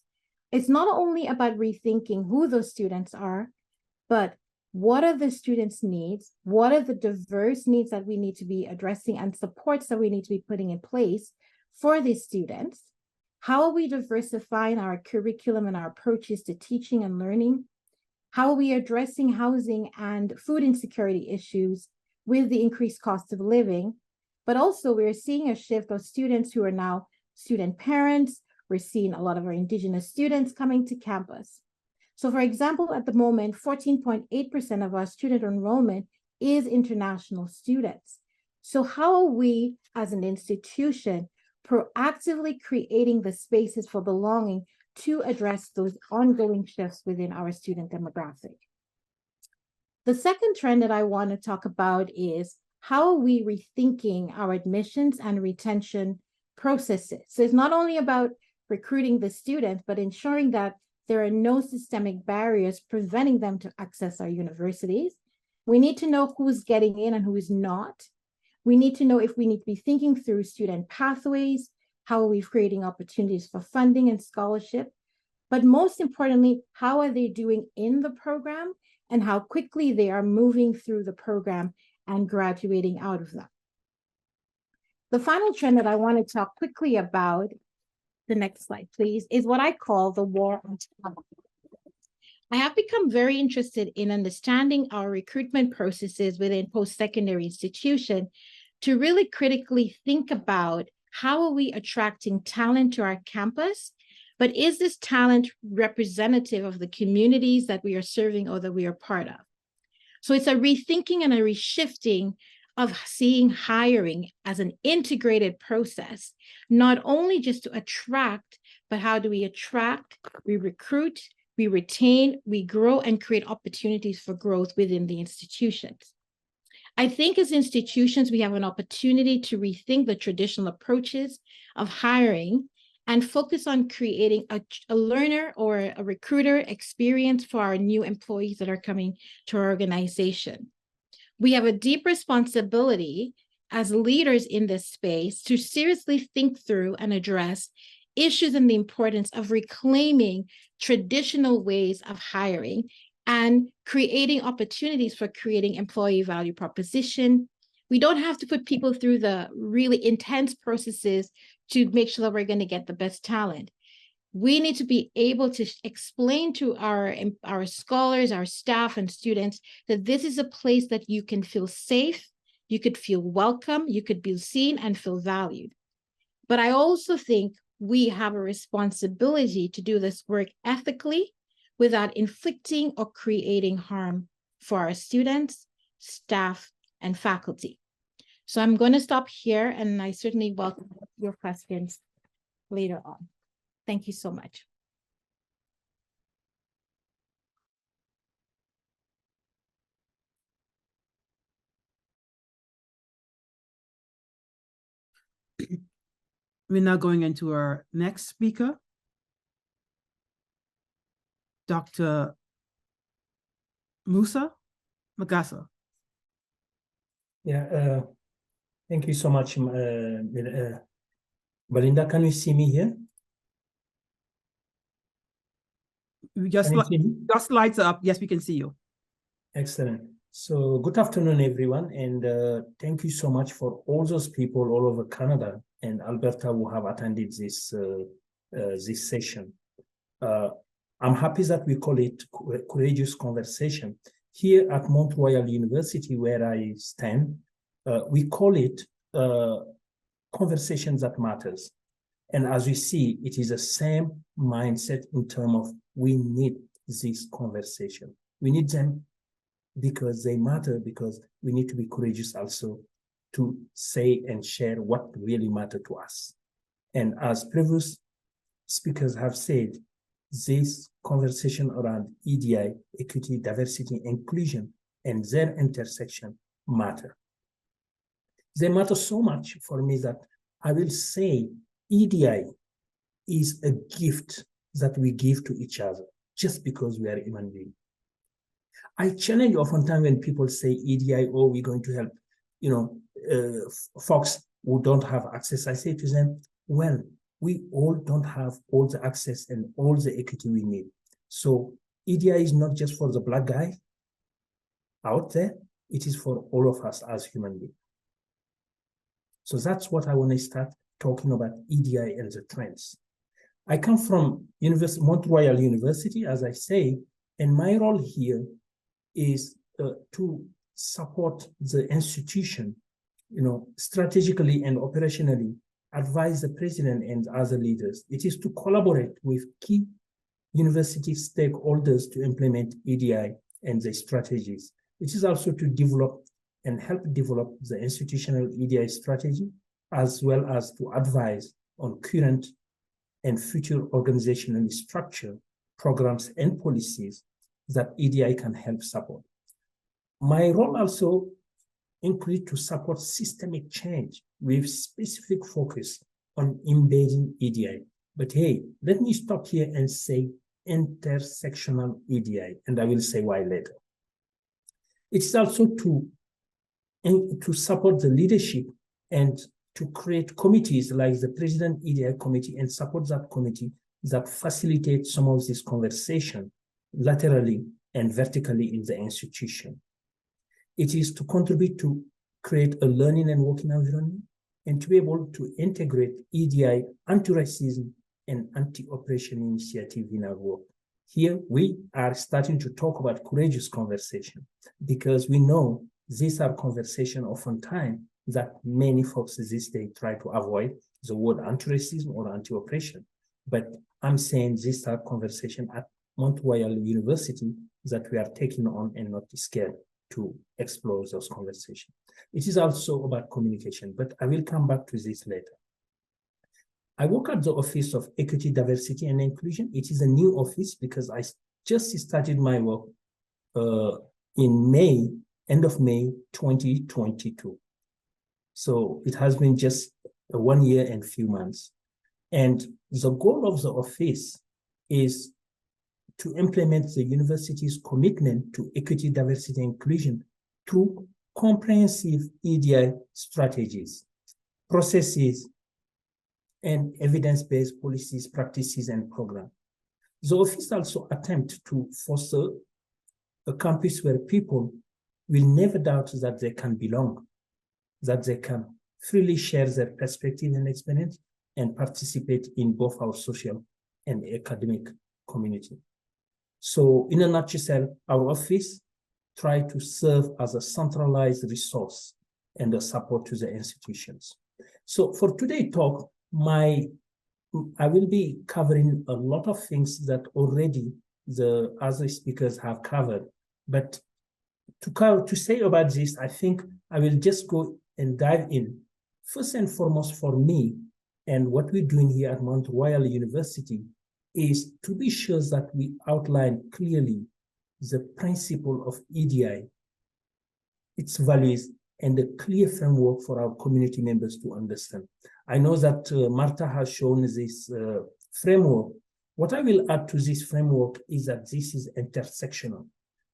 it's not only about rethinking who those students are, but what are the students' needs? What are the diverse needs that we need to be addressing and supports that we need to be putting in place for these students? How are we diversifying our curriculum and our approaches to teaching and learning? How are we addressing housing and food insecurity issues with the increased cost of living? But also we're seeing a shift of students who are now student parents. We're seeing a lot of our Indigenous students coming to campus. So for example, at the moment, 14.8% of our student enrollment is international students. So how are we as an institution proactively creating the spaces for belonging to address those ongoing shifts within our student demographic? The second trend that I want to talk about is how are we rethinking our admissions and retention processes? So it's not only about recruiting the students, but ensuring that there are no systemic barriers preventing them to access our universities. We need to know who's getting in and who is not. We need to know if we need to be thinking through student pathways, how are we creating opportunities for funding and scholarship, but most importantly, how are they doing in the program and how quickly they are moving through the program and graduating out of that. The final trend that I want to talk quickly about, the next slide, please, is what I call the war on talent. I have become very interested in understanding our recruitment processes within post-secondary institutions to really critically think about how are we attracting talent to our campus, but is this talent representative of the communities that we are serving or that we are part of? So it's a rethinking and a reshifting of seeing hiring as an integrated process, not only just to attract, but how do we attract, we recruit, we retain, we grow, and create opportunities for growth within the institutions. I think as institutions, we have an opportunity to rethink the traditional approaches of hiring and focus on creating a learner or a recruiter experience for our new employees that are coming to our organization. We have a deep responsibility as leaders in this space to seriously think through and address issues and the importance of reclaiming traditional ways of hiring and creating opportunities for creating employee value proposition. We don't have to put people through the really intense processes to make sure that we're going to get the best talent. We need to be able to explain to our scholars, our staff and students that this is a place that you can feel safe, you could feel welcome, you could be seen and feel valued. But I also think we have a responsibility to do this work ethically without inflicting or creating harm for our students, staff, and faculty. So I'm going to stop here, and I certainly welcome your questions later on. Thank you so much. We're now going into our next speaker, Dr. Moussa Magassa. Yeah, thank you so much, Malinda. Can you see me here? Your slides are up. Yes, we can see you. Excellent. So good afternoon, everyone. And thank you so much for all those people all over Canada and Alberta who have attended this, this session. I'm happy that we call it Courageous Conversation. Here at Mount Royal University, where I stand, we call it Conversations That Matters. And as we see, it is the same mindset in terms of we need this conversation. We need them because they matter, because we need to be courageous also to say and share what really matters to us. And as previous speakers have said, this conversation around EDI, equity, diversity, inclusion, and their intersection matter. They matter so much for me that I will say EDI is a gift that we give to each other just because we are human beings. I challenge oftentimes when people say EDI, oh, we're going to help, you know, folks who don't have access. I say to them, well, we all don't have all the access and all the equity we need. So EDI is not just for the black guy out there, it is for all of us as human beings. So that's what I want to start talking about EDI and the trends. I come from Mount Royal University, as I say, and my role here is to support the institution, you know, strategically and operationally, advise the president and other leaders. It is to collaborate with key university stakeholders to implement EDI and the strategies. It is also to develop and help develop the institutional EDI strategy, as well as to advise on current and future organizational structure, programs, and policies that EDI can help support. My role also includes to support systemic change with specific focus on embedding EDI. But hey, let me stop here and say intersectional EDI, and I will say why later. It's also to support the leadership and to create committees like the President EDI Committee and support that committee that facilitates some of this conversation laterally and vertically in the institution. It is to contribute to create a learning and working environment and to be able to integrate EDI, anti-racism, and anti-oppression initiative in our work. Here, we are starting to talk about courageous conversation because we know these are conversations oftentimes that many folks these days try to avoid, the word anti-racism or anti-oppression. But I'm saying these are conversations at Mount Royal University that we are taking on and not scared to explore those conversations. It is also about communication, but I will come back to this later. I work at the Office of Equity, Diversity, and Inclusion. It is a new office because I just started my work in May, end of May 2022. So it has been just 1 year and few months. And the goal of the office is to implement the university's commitment to equity, diversity, and inclusion through comprehensive EDI strategies, processes, and evidence-based policies, practices, and programs. The office also attempts to foster a campus where people will never doubt that they can belong, that they can freely share their perspective and experience and participate in both our social and academic community. So in a nutshell, our office tries to serve as a centralized resource and a support to the institutions. So for today's talk, I will be covering a lot of things that already the other speakers have covered. But to say about this, I think I will just go and dive in. First and foremost for me, and what we're doing here at Mount Royal University is to be sure that we outline clearly the principle of EDI, its values, and a clear framework for our community members to understand. I know that Martha has shown this framework. What I will add to this framework is that this is intersectional.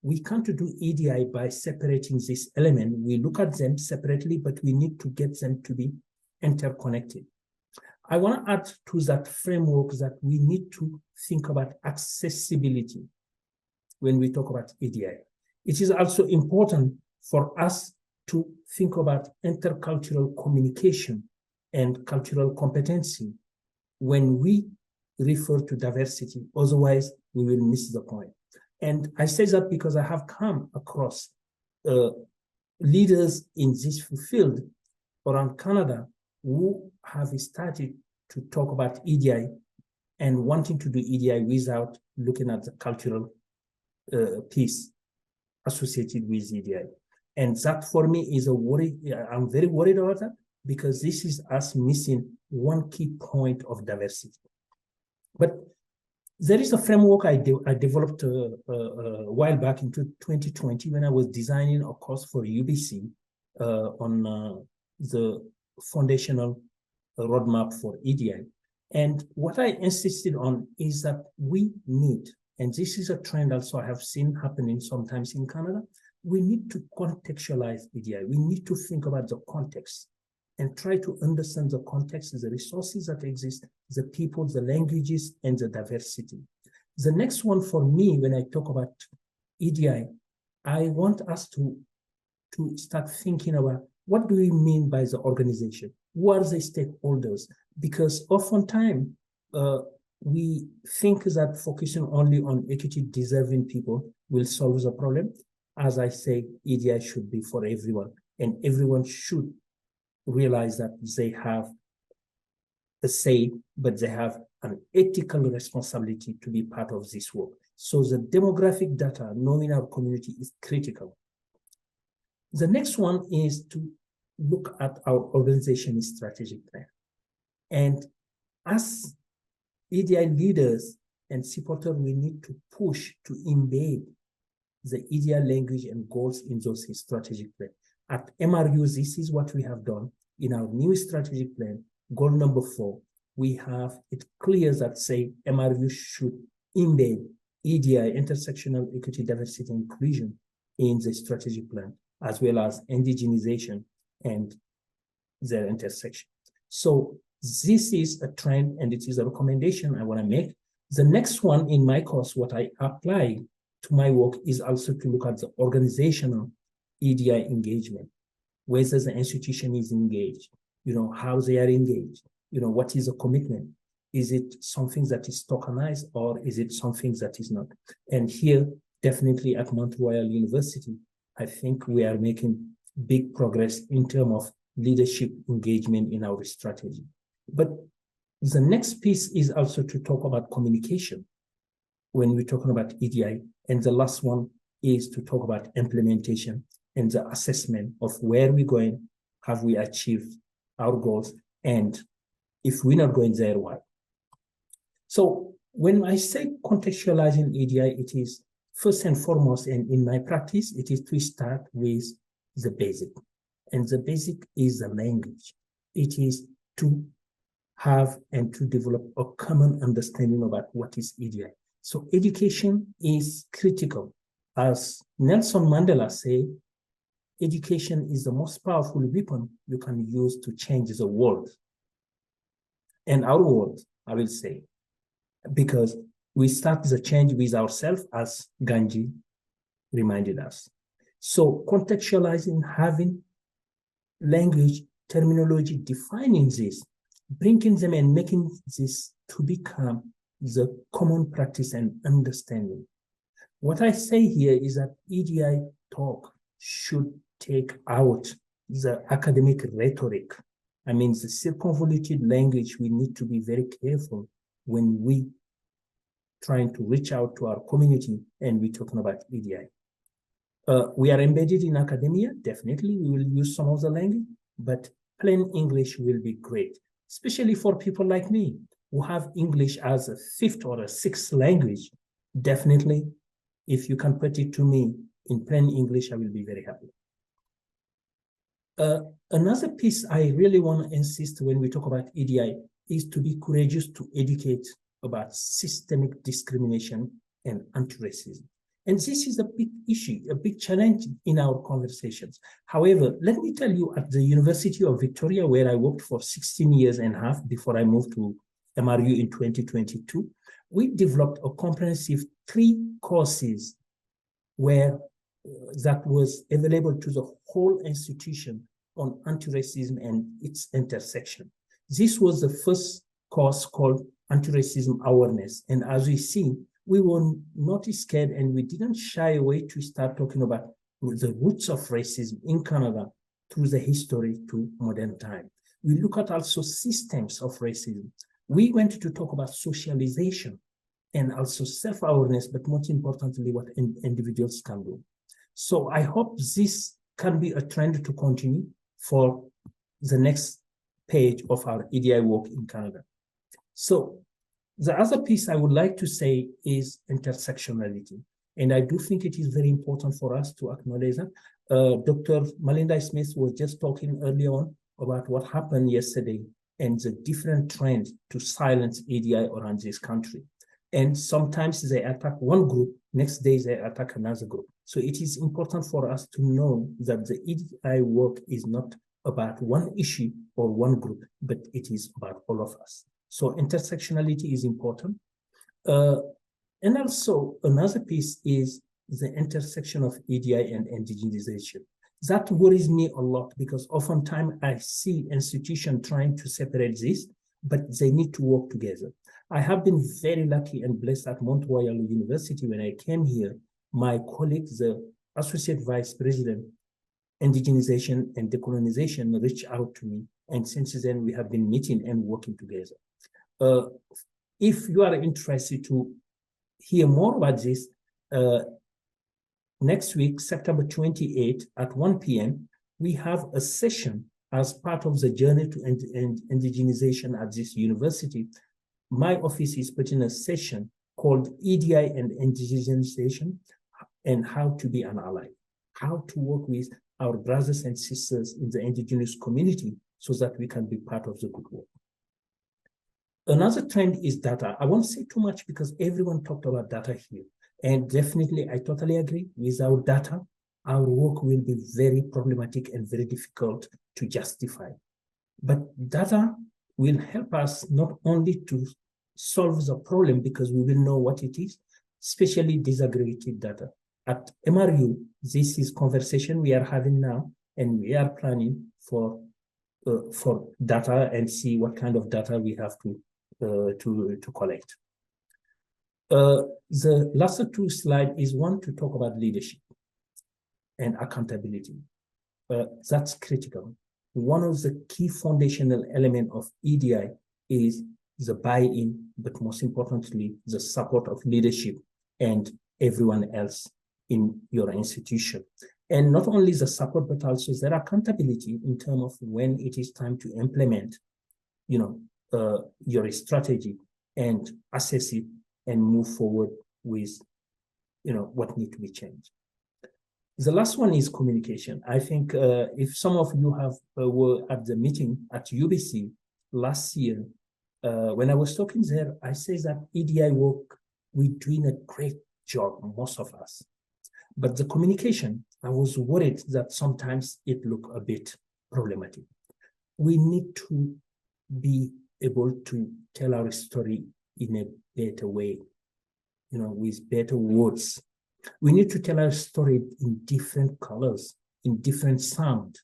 We can't do EDI by separating this element. We look at them separately, but we need to get them to be interconnected. I want to add to that framework that we need to think about accessibility when we talk about EDI. It is also important for us to think about intercultural communication and cultural competency when we refer to diversity. Otherwise, we will miss the point. And I say that because I have come across leaders in this field around Canada who have started to talk about EDI and wanting to do EDI without looking at the cultural piece associated with EDI. And that for me is a worry. I'm very worried about that because this is us missing one key point of diversity. But there is a framework I developed a while back into 2020 when I was designing a course for UBC on the foundational roadmap for EDI. And what I insisted on is that we need, and this is a trend also I have seen happening sometimes in Canada, we need to contextualize EDI. We need to think about the context and try to understand the context, the resources that exist, the people, the languages, and the diversity. The next one for me, when I talk about EDI, I want us to start thinking about what do we mean by the organization? Who are the stakeholders? Because oftentimes we think that focusing only on equity deserving people will solve the problem. As I say, EDI should be for everyone, and everyone should realize that they have a say, but they have an ethical responsibility to be part of this work. So the demographic data, knowing our community, is critical. The next one is to look at our organization's strategic plan. And as EDI leaders and supporters, we need to push to embed the EDI language and goals in those strategic plans. At MRU, this is what we have done in our new strategic plan. Goal number 4, we have it clear that say MRU should embed EDI, intersectional equity, diversity, and inclusion in the strategic plan, as well as indigenization and their intersection. So this is a trend and it is a recommendation I want to make. The next one in my course, what I apply to my work is also to look at the organizational EDI engagement, whether the institution is engaged, how they are engaged, what is the commitment? Is it something that is tokenized or is it something that is not? And here, definitely at Mount Royal University, I think we are making big progress in terms of leadership engagement in our strategy. But the next piece is also to talk about communication when we're talking about EDI. And the last one is to talk about implementation and the assessment of where we're going, have we achieved our goals, and if we're not going there, why? So when I say contextualizing EDI, it is first and foremost, and in my practice, it is to start with the basic. And the basic is the language. It is to have and to develop a common understanding about what is EDI. So education is critical. As Nelson Mandela said, education is the most powerful weapon you can use to change the world. And our world, I will say, because we start the change with ourselves, as Ganji reminded us. So contextualizing, having language, terminology, defining this, bringing them and making this to become the common practice and understanding. What I say here is that EDI talk should take out the academic rhetoric. I mean, the circumvoluted language, we need to be very careful when we trying to reach out to our community and we're talking about EDI. We are embedded in academia, definitely, we will use some of the language, but plain English will be great, especially for people like me who have English as a fifth or a sixth language. Definitely, if you can put it to me in plain English, I will be very happy. Another piece I really want to insist when we talk about EDI is to be courageous to educate about systemic discrimination and anti-racism. And this is a big issue, a big challenge in our conversations. However, let me tell you, at the University of Victoria, where I worked for 16 years and a half before I moved to MRU in 2022, we developed a comprehensive 3 courses where that was available to the whole institution on anti-racism and its intersection. This was the first course called Anti-Racism Awareness. And as we see, we were not scared and we didn't shy away to start talking about the roots of racism in Canada through the history to modern time. We look at also systems of racism. We went to talk about socialization and also self-awareness, but most importantly, what individuals can do. So I hope this can be a trend to continue for the next page of our EDI work in Canada. So the other piece I would like to say is intersectionality. And I do think it is very important for us to acknowledge that. Dr. Malinda Smith was just talking earlier on about what happened yesterday and the different trends to silence EDI around this country. And sometimes they attack one group, next day they attack another group. So it is important for us to know that the EDI work is not about one issue or one group, but it is about all of us. So intersectionality is important. And also another piece is the intersection of EDI and indigenization. That worries me a lot because oftentimes I see institutions trying to separate this, but they need to work together. I have been very lucky and blessed at Mount Royal University. When I came here, my colleague, the Associate Vice President, Indigenization and Decolonization, reached out to me. And since then, we have been meeting and working together. If you are interested to hear more about this, next week, September 28th at 1 p.m., we have a session as part of the journey to indigenization at this university. My office is putting a session called EDI and indigenization and how to be an ally, how to work with our brothers and sisters in the indigenous community so that we can be part of the good work. Another trend is data. I won't say too much because everyone talked about data here. And definitely, I totally agree. Without data, our work will be very problematic and very difficult to justify. But data will help us not only to solve the problem because we will know what it is, especially disaggregated data. At MRU, this is conversation we are having now, and we are planning for data and see what kind of data we have to collect. The last 2 slides is one to talk about leadership and accountability. That's critical. one of the key foundational elements of EDI is the buy-in, but most importantly, the support of leadership and everyone else in your institution. And not only the support, but also their accountability in terms of when it is time to implement, your strategy and assess it and move forward with, what needs to be changed. The last one is communication. I think if some of you were at the meeting at UBC last year, when I was talking there, I say that EDI work, we're doing a great job, most of us. But the communication, I was worried that sometimes it looked a bit problematic. We need to be able to tell our story in a better way, with better words. We need to tell our story in different colors, in different sound.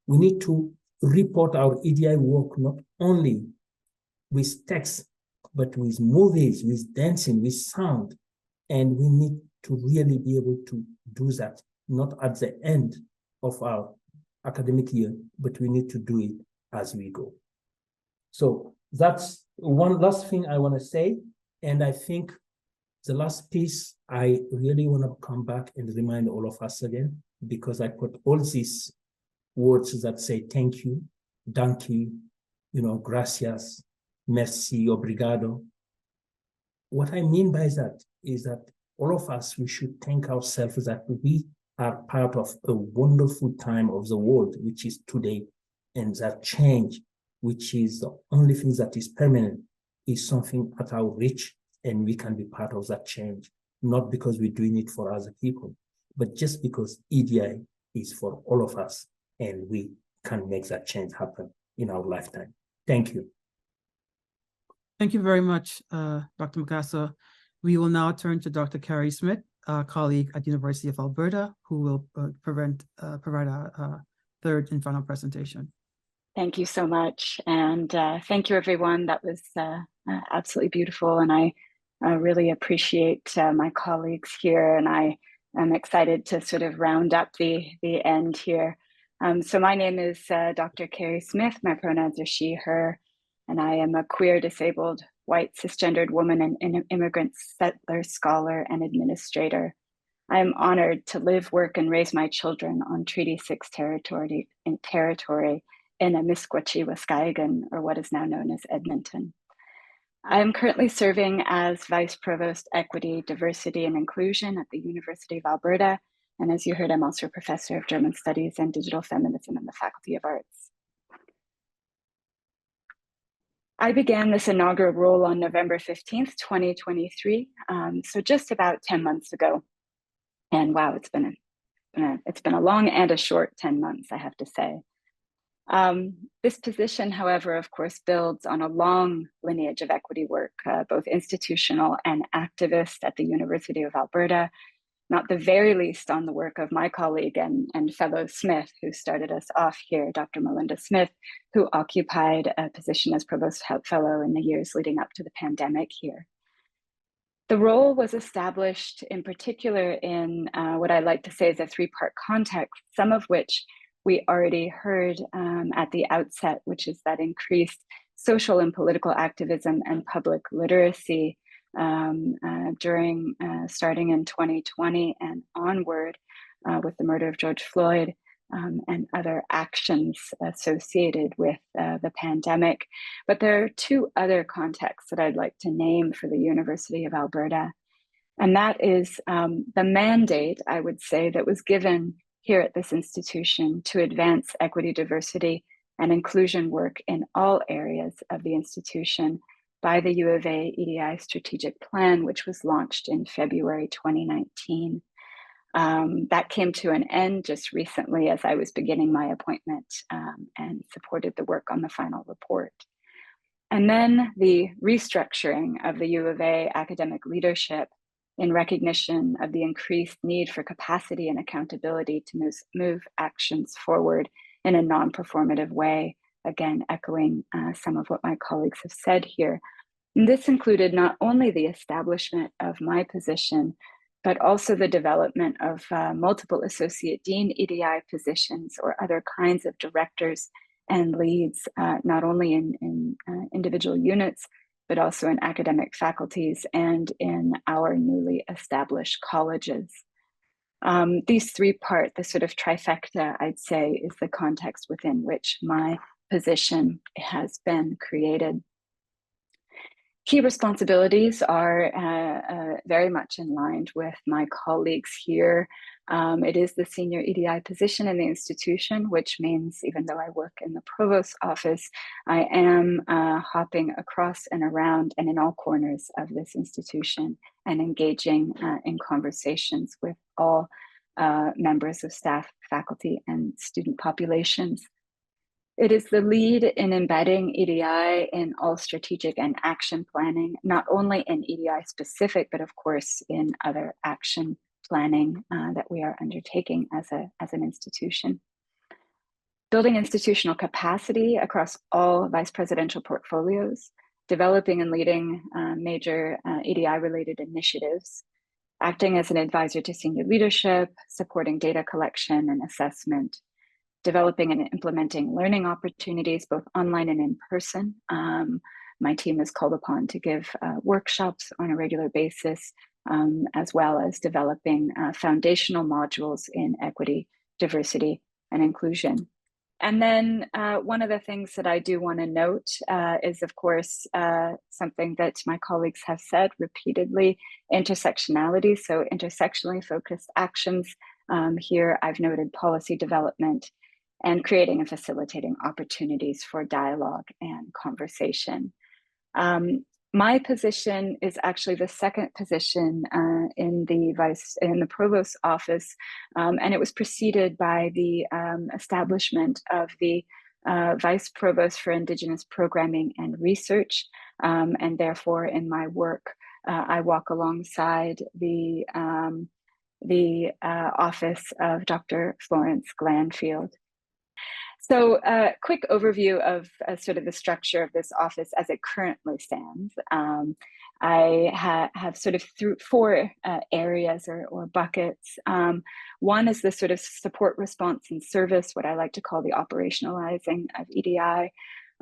We need to report our EDI work not only with text, but with movies, with dancing, with sound. And we need to really be able to do that, not at the end of our academic year, but we need to do it as we go. So that's one last thing I want to say. And I think the last piece, I really want to come back and remind all of us again, because I put all these words that say thank you, gracias, merci, obrigado. What I mean by that is that all of us, we should thank ourselves that we are part of a wonderful time of the world, which is today. And that change, which is the only thing that is permanent, is something at our reach, and we can be part of that change, not because we're doing it for other people, but just because EDI is for all of us, and we can make that change happen in our lifetime. Thank you. Thank you very much, Dr. Magassa. We will now turn to Dr. Carrie Smith, a colleague at the University of Alberta, who will provide a third and final presentation. Thank you so much. And thank you, everyone. That was absolutely beautiful. And I really appreciate my colleagues here. And I am excited to sort of round up the end here. So my name is Dr. Carrie Smith. My pronouns are she, her, and I am a queer, disabled, white, cisgendered woman and immigrant settler, scholar, and administrator. I am honored to live, work, and raise my children on Treaty 6 territory in Amisquachi, Waskahigan, or what is now known as Edmonton. I am currently serving as Vice Provost, Equity, Diversity, and Inclusion at the University of Alberta. And as you heard, I'm also a professor of German Studies and Digital Feminism in the Faculty of Arts. I began this inaugural role on November 15th, 2023, so just about 10 months ago. And wow, it's been a long and a short 10 months, I have to say. This position, however, of course, builds on a long lineage of equity work, both institutional and activist at the University of Alberta, not the very least on the work of my colleague and fellow Smith, who started us off here, Dr. Malinda Smith, who occupied a position as Provost Fellow in the years leading up to the pandemic here. The role was established in particular in what I like to say is a three-part context, some of which we already heard at the outset, which is that increased social and political activism and public literacy starting in 2020 and onward with the murder of George Floyd and other actions associated with the pandemic. But there are two other contexts that I'd like to name for the University of Alberta. And that is the mandate, I would say, that was given here at this institution to advance equity, diversity, and inclusion work in all areas of the institution by the U of A EDI strategic plan, which was launched in February 2019. That came to an end just recently as I was beginning my appointment and supported the work on the final report. And then the restructuring of the U of A academic leadership in recognition of the increased need for capacity and accountability to move actions forward in a non-performative way, again, echoing some of what my colleagues have said here. And this included not only the establishment of my position, but also the development of multiple associate dean EDI positions or other kinds of directors and leads, not only in individual units, but also in academic faculties and in our newly established colleges. These three part, the sort of trifecta, I'd say, is the context within which my position has been created. Key responsibilities are very much in line with my colleagues here. It is the senior EDI position in the institution, which means even though I work in the Provost's office, I am hopping across and around and in all corners of this institution and engaging in conversations with all members of staff, faculty, and student populations. It is the lead in embedding EDI in all strategic and action planning, not only in EDI specific, but of course in other action planning that we are undertaking as an institution. Building institutional capacity across all vice presidential portfolios, developing and leading major EDI-related initiatives, acting as an advisor to senior leadership, supporting data collection and assessment, developing and implementing learning opportunities, both online and in person. My team is called upon to give workshops on a regular basis, as well as developing foundational modules in equity, diversity, and inclusion. And then one of the things that I do want to note is, of course, something that my colleagues have said repeatedly, intersectionality, so intersectionally focused actions. Here I've noted policy development and creating and facilitating opportunities for dialogue and conversation. My position is actually the second position in the Provost's office, and it was preceded by the establishment of the Vice Provost for Indigenous Programming and Research, and therefore in my work, I walk alongside the office of Dr. Florence Glanfield. So a quick overview of sort of the structure of this office as it currently stands. I have sort of four areas or buckets. One is the sort of support, response, and service, what I like to call the operationalizing of EDI.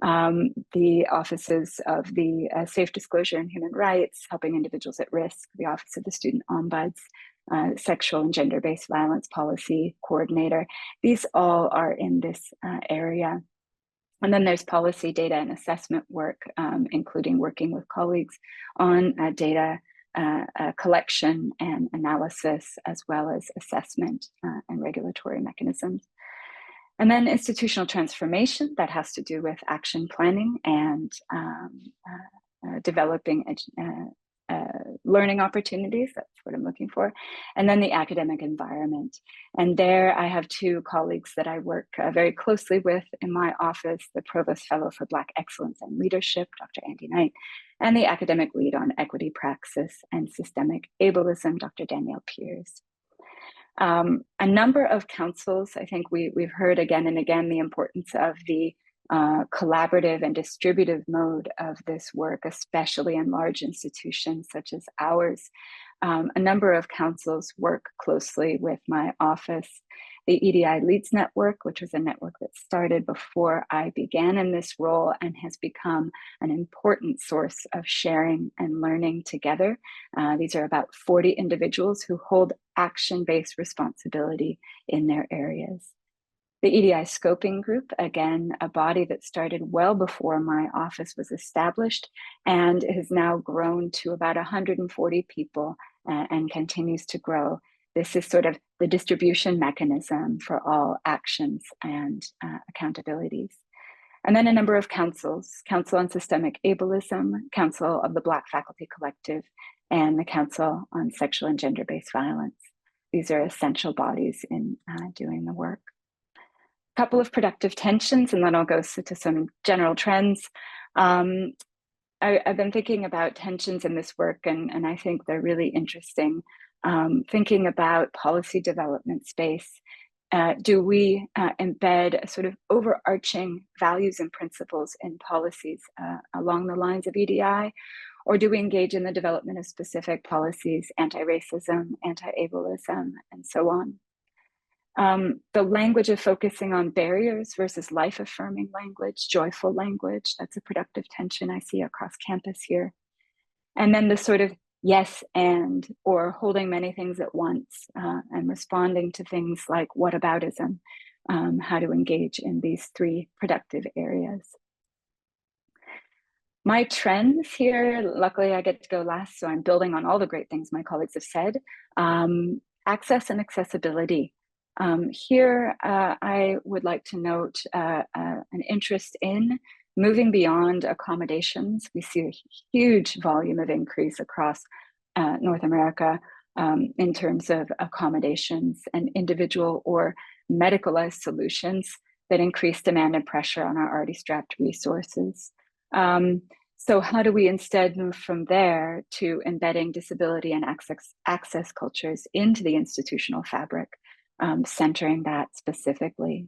The offices of the Safe Disclosure and Human Rights, helping individuals at risk, the Office of the Student Ombuds, Sexual and Gender-Based Violence Policy Coordinator. These all are in this area. And then there's policy, data, and assessment work, including working with colleagues on data collection and analysis, as well as assessment and regulatory mechanisms. And then institutional transformation, that has to do with action planning and developing learning opportunities, that's what I'm looking for. And then the academic environment. And there I have two colleagues that I work very closely with in my office, the Provost Fellow for Black Excellence and Leadership, Dr. Andy Knight, and the academic lead on equity praxis and systemic ableism, Dr. Danielle Pierce. A number of councils, I think we've heard again and again the importance of the collaborative and distributive mode of this work, especially in large institutions such as ours. A number of councils work closely with my office. The EDI Leads Network, which was a network that started before I began in this role and has become an important source of sharing and learning together. These are about 40 individuals who hold action-based responsibility in their areas. The EDI Scoping Group, again, a body that started well before my office was established and has now grown to about 140 people and continues to grow. This is sort of the distribution mechanism for all actions and accountabilities. And then a number of councils, Council on Systemic Ableism, Council of the Black Faculty Collective, and the Council on Sexual and Gender-Based Violence. These are essential bodies in doing the work. Couple of productive tensions, and then I'll go to some general trends. I've been thinking about tensions in this work, and I think they're really interesting. Thinking about policy development space. Do we embed a sort of overarching values and principles in policies along the lines of EDI? Or do we engage in the development of specific policies, anti-racism, anti-ableism, and so on? The language of focusing on barriers versus life-affirming language, joyful language, that's a productive tension I see across campus here. And then the sort of yes and, or holding many things at once and responding to things like whataboutism, how to engage in these three productive areas. My trends here, luckily I get to go last, so I'm building on all the great things my colleagues have said. Access and accessibility. Here, I would like to note an interest in moving beyond accommodations. We see a huge volume of increase across North America in terms of accommodations and individual or medicalized solutions that increase demand and pressure on our already strapped resources. So how do we instead move from there to embedding disability and access cultures into the institutional fabric, centering that specifically,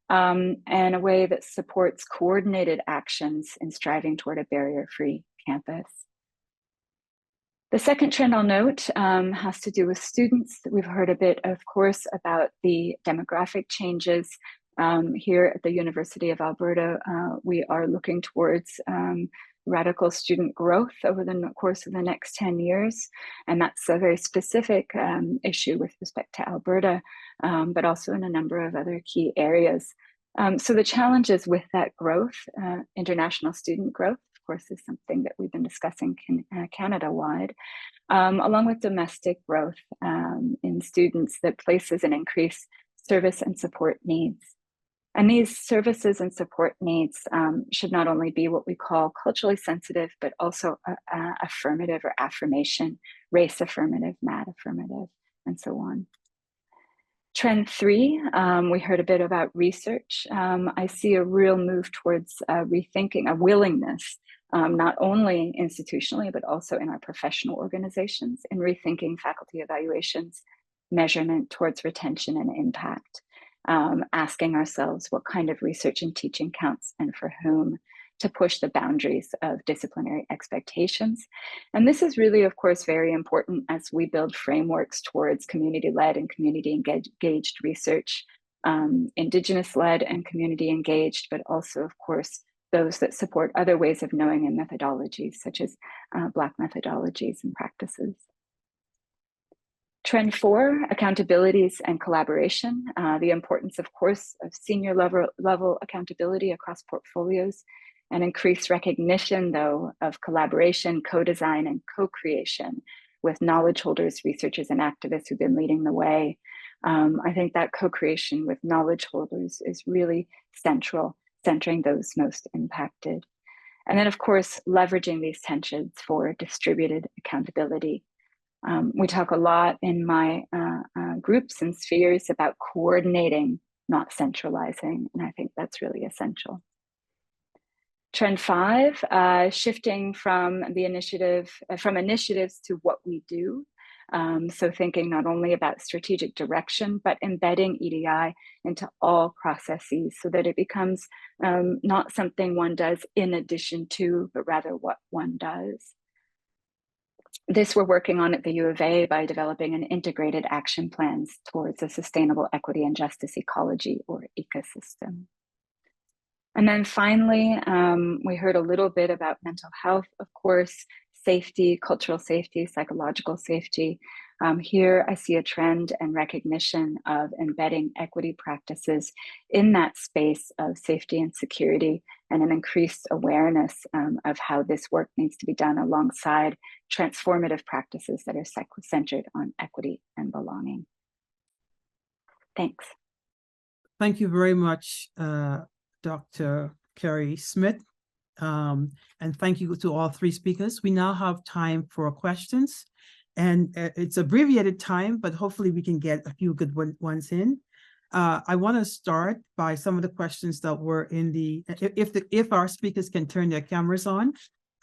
and a way that supports coordinated actions in striving toward a barrier-free campus. The second trend I'll note has to do with students. We've heard a bit, of course, about the demographic changes. Here at the University of Alberta, we are looking towards radical student growth over the course of the next 10 years. And that's a very specific issue with respect to Alberta, but also in a number of other key areas. So the challenges with that growth, international student growth, of course, is something that we've been discussing Canada-wide, along with domestic growth in students that places an increased service and support needs. And these services and support needs should not only be what we call culturally sensitive, but also affirmative or affirmation, race affirmative, mat affirmative, and so on. Trend 3, we heard a bit about research. I see a real move towards rethinking, a willingness, not only institutionally, but also in our professional organizations, in rethinking faculty evaluations, measurement towards retention and impact. Asking ourselves what kind of research and teaching counts and for whom, to push the boundaries of disciplinary expectations. And this is really, of course, very important as we build frameworks towards community-led and community-engaged research, Indigenous-led and community-engaged, but also, of course, those that support other ways of knowing and methodologies, such as Black methodologies and practices. Trend 4, accountabilities and collaboration. The importance, of course, of senior level accountability across portfolios, and increased recognition, though, of collaboration, co-design, and co-creation with knowledge holders, researchers, and activists who've been leading the way. I think that co-creation with knowledge holders is really central, centering those most impacted. And then, of course, leveraging these tensions for distributed accountability. We talk a lot in my groups and spheres about coordinating, not centralizing, and I think that's really essential. Trend 5, shifting from initiatives to what we do. So thinking not only about strategic direction, but embedding EDI into all processes so that it becomes not something one does in addition to, but rather what one does. This we're working on at the U of A by developing an integrated action plans towards a sustainable equity and justice ecology or ecosystem. And then finally, we heard a little bit about mental health, of course, safety, cultural safety, psychological safety. Here I see a trend and recognition of embedding equity practices in that space of safety and security, and an increased awareness of how this work needs to be done alongside transformative practices that are centered on equity and belonging. Thanks. Thank you very much, Dr. Carrie Smith. And thank you to all three speakers. We now have time for questions, and it's abbreviated time, but hopefully we can get a few good ones in. I want to start by some of the questions that were in the, if our speakers can turn their cameras on,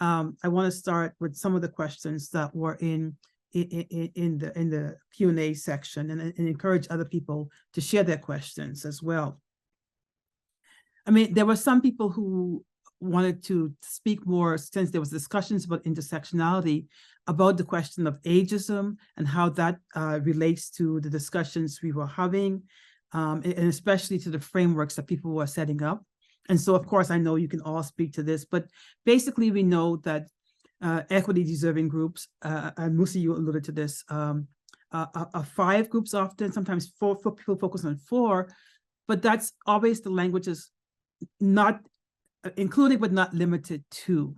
I want to start with some of the questions that were in the Q&A section, and encourage other people to share their questions as well. I mean, there were some people who wanted to speak more, since there was discussions about intersectionality, about the question of ageism and how that relates to the discussions we were having, and especially to the frameworks that people were setting up. And so, of course, I know you can all speak to this, but basically we know that equity deserving groups, and Moussa, you alluded to this, 5 groups often, sometimes 4 people focus on 4, but that's always the language is not including but not limited to.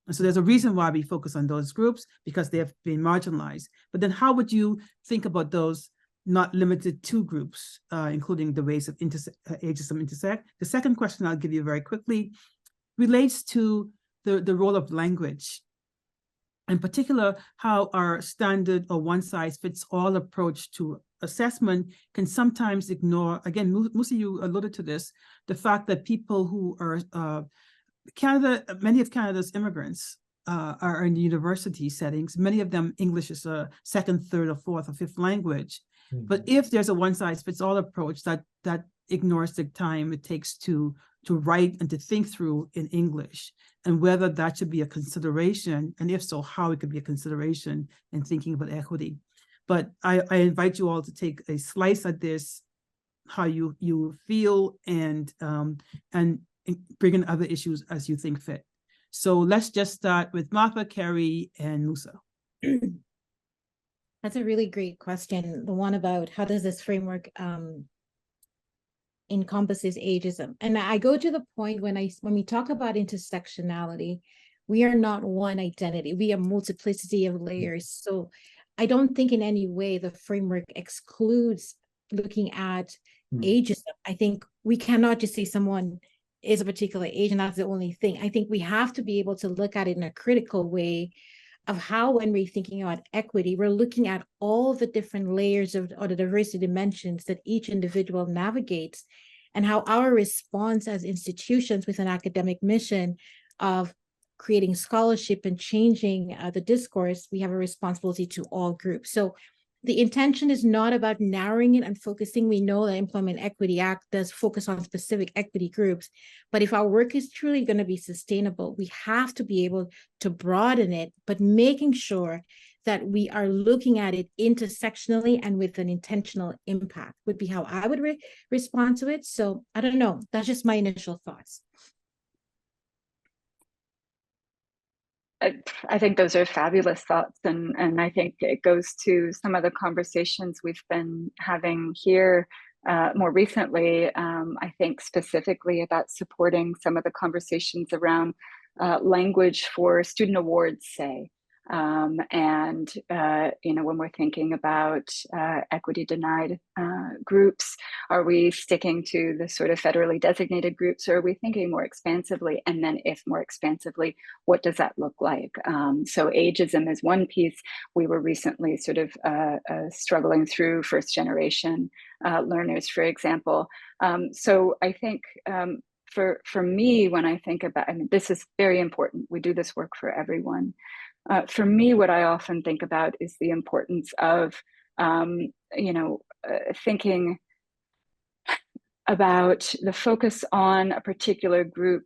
And so there's a reason why we focus on those groups, because they have been marginalized. But then how would you think about those not limited to groups, including the ways of ageism intersect? The second question I'll give you very quickly relates to the role of language. In particular, how our standard or one-size-fits-all approach to assessment can sometimes ignore, again, Moussa, you alluded to this, the fact that people who are many of Canada's immigrants are in university settings. Many of them, English is a second, third, or fourth, or fifth language. Mm-hmm. But if there's a one-size-fits-all approach, that ignores the time it takes to write and to think through in English, and whether that should be a consideration, and if so, how it could be a consideration in thinking about equity. But I invite you all to take a slice at this, how you feel, and bring in other issues as you think fit. So let's just start with Martha, Carrie, and Moussa. That's a really great question. The one about how does this framework encompasses ageism. And I go to the point when we talk about intersectionality, we are not one identity. We are multiplicity of layers. So I don't think in any way the framework excludes looking at ageism. I think we cannot just say someone is a particular age and that's the only thing. I think we have to be able to look at it in a critical way of how, when we're thinking about equity, we're looking at all the different layers of or the diversity dimensions that each individual navigates, and how our response as institutions with an academic mission of creating scholarship and changing the discourse, we have a responsibility to all groups. So the intention is not about narrowing it and focusing. We know the Employment Equity Act does focus on specific equity groups, but if our work is truly going to be sustainable, we have to be able to broaden it, but making sure that we are looking at it intersectionally and with an intentional impact would be how I would respond to it. So I don't know, that's just my initial thoughts. I think those are fabulous thoughts, and I think it goes to some of the conversations we've been having here more recently. I think specifically about supporting some of the conversations around language for student awards, say, and when we're thinking about equity denied groups, are we sticking to the sort of federally designated groups, or are we thinking more expansively? And then if more expansively, what does that look like? So ageism is one piece. We were recently sort of struggling through first generation learners, for example. So I think for me, when I think about, this is very important. We do this work for everyone. For me, what I often think about is the importance of, thinking about the focus on a particular group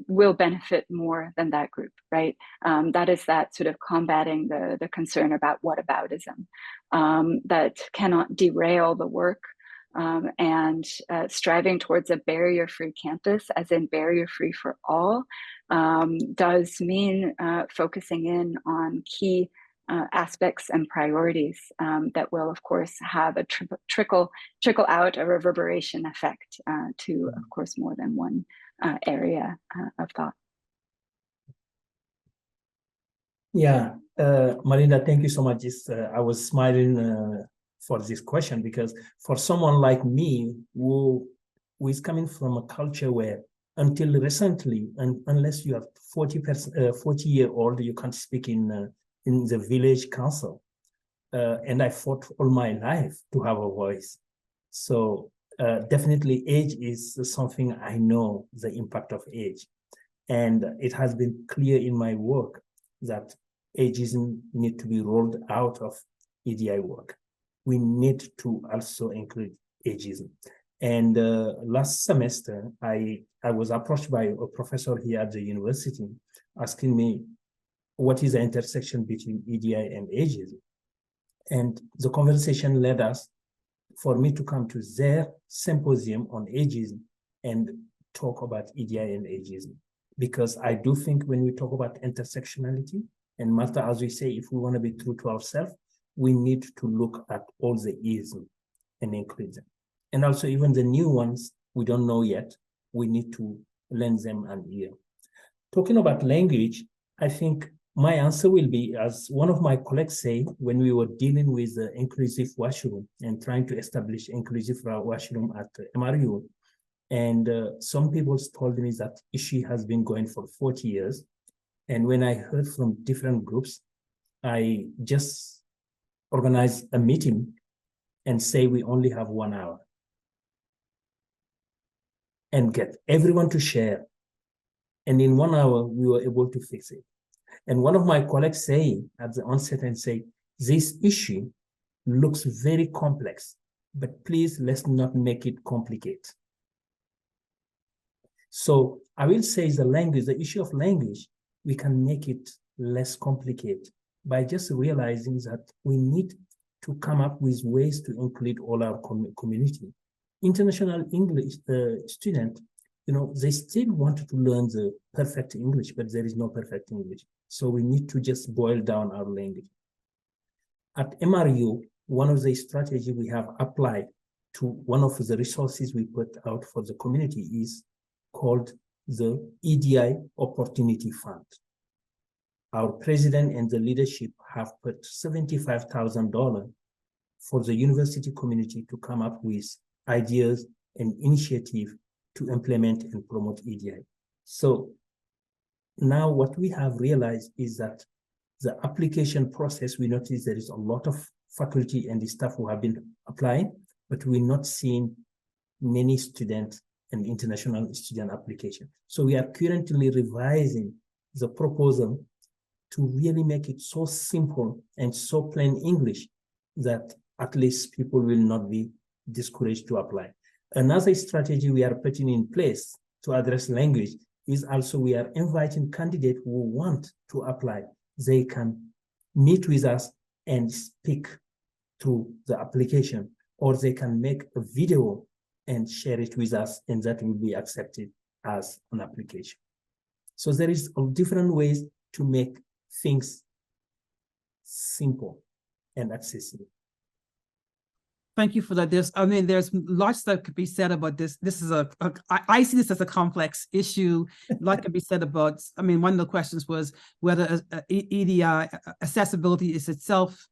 will benefit more than that group, right? That is that sort of combating the concern about whataboutism that cannot derail the work. And striving towards a barrier-free campus, as in barrier-free for all, does mean focusing in on key aspects and priorities that will, of course, have a trickle out, a reverberation effect to, of course, more than one area of thought. Yeah, Malinda, thank you so much. I was smiling for this question, because for someone like me who is coming from a culture where until recently, and unless you have 40-year-old, you can't speak in the village council. And I fought all my life to have a voice. So definitely age is something I know, the impact of age. And it has been clear in my work that ageism needs to be rolled out of EDI work. We need to also include ageism. And last semester, I was approached by a professor here at the university asking me, what is the intersection between EDI and ageism? And the conversation led us for me to come to their symposium on ageism and talk about EDI and ageism. Because I do think when we talk about intersectionality, and Martha, as we say, if we want to be true to ourselves, we need to look at all the isms and include them. And also even the new ones we don't know yet, we need to lend them an ear. Talking about language, I think my answer will be, as one of my colleagues say, when we were dealing with the inclusive washroom and trying to establish inclusive washroom at MRU, and some people told me that issue has been going for 40 years. And when I heard from different groups, I just organized a meeting and say we only have 1 hour. And get everyone to share. And in 1 hour, we were able to fix it. And one of my colleagues saying at the onset and say, this issue looks very complex, but please let's not make it complicated. So I will say the language, the issue of language, we can make it less complicated by just realizing that we need to come up with ways to include all our community. International English students, they still want to learn the perfect English, but there is no perfect English. So we need to just boil down our language. At MRU, one of the strategies we have applied to one of the resources we put out for the community is called the EDI Opportunity Fund. Our president and the leadership have put $75,000 for the university community to come up with ideas and initiatives to implement and promote EDI. So now what we have realized is that the application process, we notice there is a lot of faculty and the staff who have been applying, but we're not seeing many students and international student application. So we are currently revising the proposal to really make it so simple and so plain English that at least people will not be discouraged to apply. Another strategy we are putting in place to address language is also we are inviting candidates who want to apply. They can meet with us and speak through the application, or they can make a video and share it with us, and that will be accepted as an application. So there is different ways to make things simple and accessible. Thank you for that. There's lots that could be said about this. This is I see this as a complex issue. A lot could be said about, one of the questions was whether EDI accessibility is itself,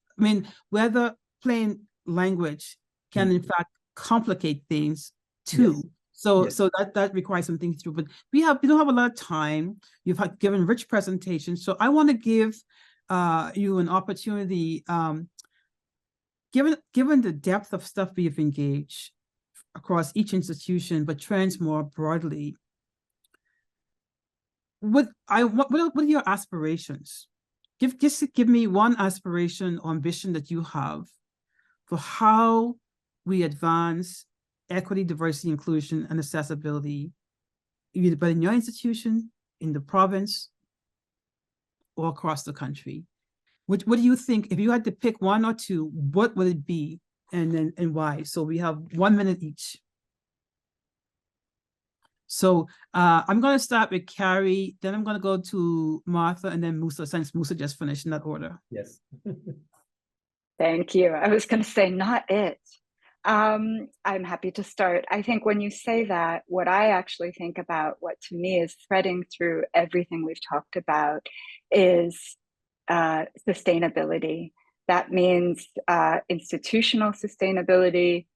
whether plain language can in fact complicate things too. Yes. So that requires some things to do, but we don't have a lot of time. You've given rich presentations. So I want to give you an opportunity, given the depth of stuff we have engaged across each institution, but trends more broadly, what are your aspirations? Give me one aspiration or ambition that you have for how we advance equity, diversity, inclusion, and accessibility, either in your institution, in the province, or across the country. What do you think, if you had to pick one or two, what would it be and why? So we have 1 minute each. So I'm going to start with Carrie, then I'm going to go to Martha, and then Moussa, since Moussa just finished in that order. Yes. Thank you. I was going to say not it. I'm happy to start. I think when you say that, what I actually think about, what to me is threading through everything we've talked about, is sustainability. That means institutional sustainability,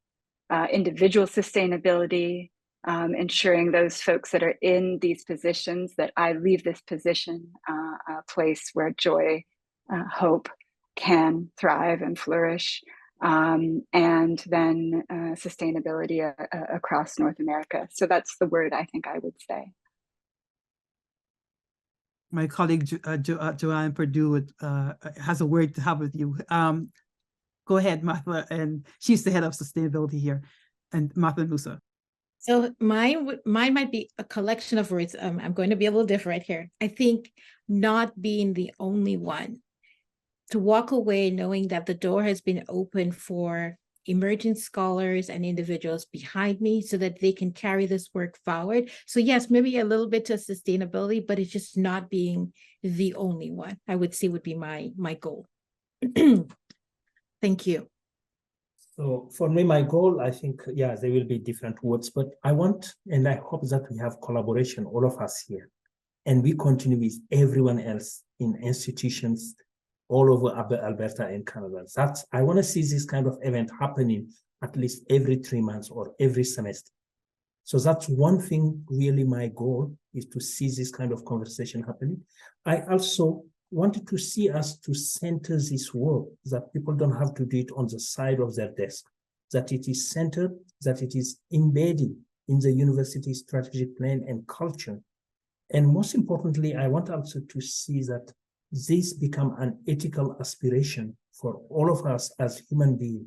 individual sustainability, ensuring those folks that are in these positions, that I leave this position a place where joy, hope can thrive and flourish, and then sustainability across North America. So that's the word I think I would say. My colleague Joanne Perdue has a word to have with you. Go ahead, Martha, and she's the head of sustainability here. and Moussa. So mine might be a collection of words. I'm going to be a little different here. I think not being the only one, to walk away knowing that the door has been open for emerging scholars and individuals behind me so that they can carry this work forward. So yes, maybe a little bit to sustainability, but it's just not being the only one, I would say would be my goal. Thank you. So for me, my goal, I think, yeah, there will be different words, but I want, and I hope that we have collaboration, all of us here, and we continue with everyone else in institutions all over Alberta and Canada. I want to see this kind of event happening at least every 3 months or every semester. So that's one thing, really my goal is to see this kind of conversation happening. I also wanted to see us to center this work, that people don't have to do it on the side of their desk, that it is centered, that it is embedded in the university strategic plan and culture. And most importantly, I want also to see that this become an ethical aspiration for all of us as human beings,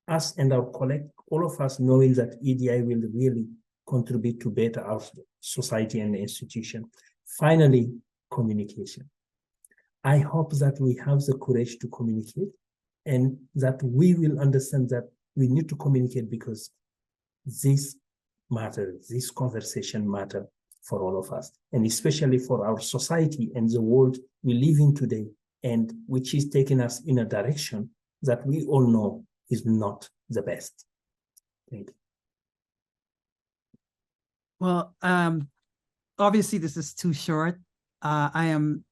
us and our collective, all of us knowing that EDI will really contribute to better our society and institution. Finally, communication. I hope that we have the courage to communicate and that we will understand that we need to communicate because this matters, this conversation matters for all of us, and especially for our society and the world we live in today, and which is taking us in a direction that we all know is not the best. Thank you. Well, obviously this is too short. I am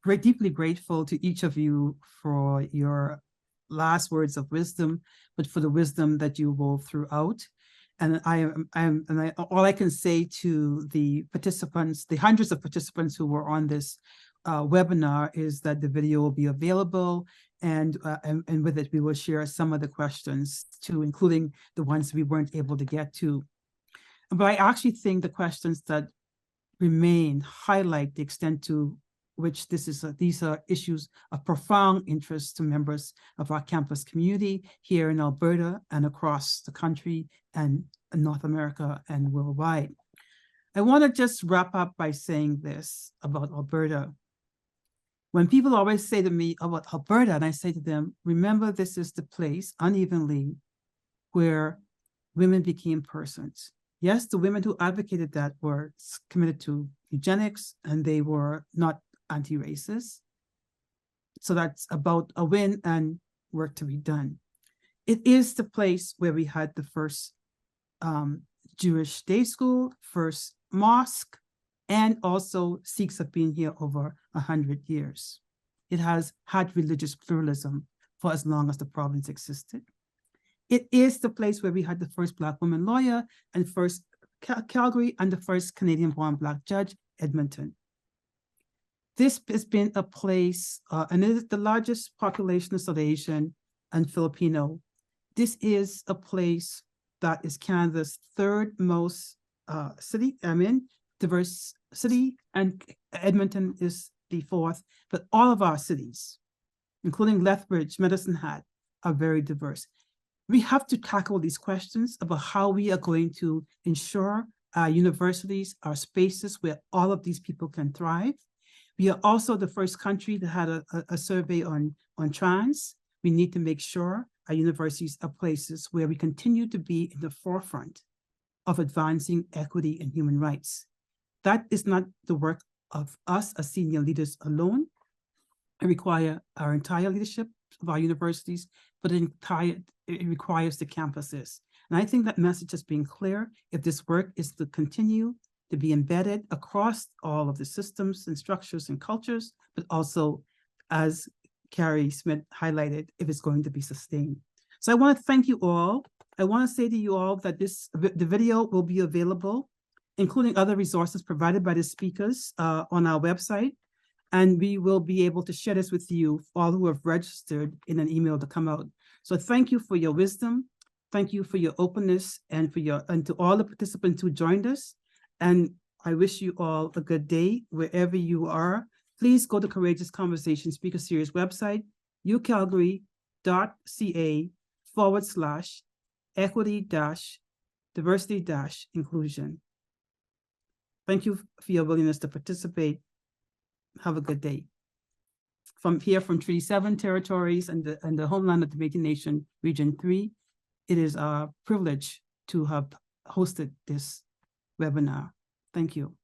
deeply grateful to each of you for your last words of wisdom, but for the wisdom that you wove throughout. And all I can say to the participants, the hundreds of participants who were on this webinar, is that the video will be available, and with it we will share some of the questions too, including the ones we weren't able to get to. But I actually think the questions that remain highlight the extent to which these are issues of profound interest to members of our campus community here in Alberta and across the country and North America and worldwide. I want to just wrap up by saying this about Alberta. When people always say to me about Alberta, and I say to them, remember, this is the place unevenly where women became persons. Yes, the women who advocated that were committed to eugenics, and they were not anti-racist. So that's about a win and work to be done. It is the place where we had the first Jewish day school, first mosque, and also Sikhs have been here over 100 years. It has had religious pluralism for as long as the province existed. It is the place where we had the first Black woman lawyer and first Calgary and the first Canadian-born Black judge, Edmonton. This has been a place, and it is the largest population of South Asian and Filipino. This is a place that is Canada's third most diverse city, and Edmonton is the fourth, but all of our cities, including Lethbridge, Medicine Hat, are very diverse. We have to tackle these questions about how we are going to ensure our universities are spaces where all of these people can thrive. We are also the first country that had a survey on trans. We need to make sure our universities are places where we continue to be in the forefront of advancing equity and human rights. That is not the work of us as senior leaders alone. It requires our entire leadership of our universities, but it requires the campuses. And I think that message has been clear. If this work is to continue to be embedded across all of the systems and structures and cultures, but also, as Carrie Smith highlighted, if it's going to be sustained. So I want to thank you all. I want to say to you all that the video will be available, including other resources provided by the speakers on our website. And we will be able to share this with you, all who have registered, in an email to come out. So thank you for your wisdom. Thank you for your openness, and to all the participants who joined us. And I wish you all a good day wherever you are. Please go to Courageous Conversation Speaker Series website, ucalgary.ca/equity-, diversity-inclusion. Thank you for your willingness to participate. Have a good day. From Treaty 7 territories and the homeland of the Métis Nation, Region 3, it is a privilege to have hosted this webinar. Thank you.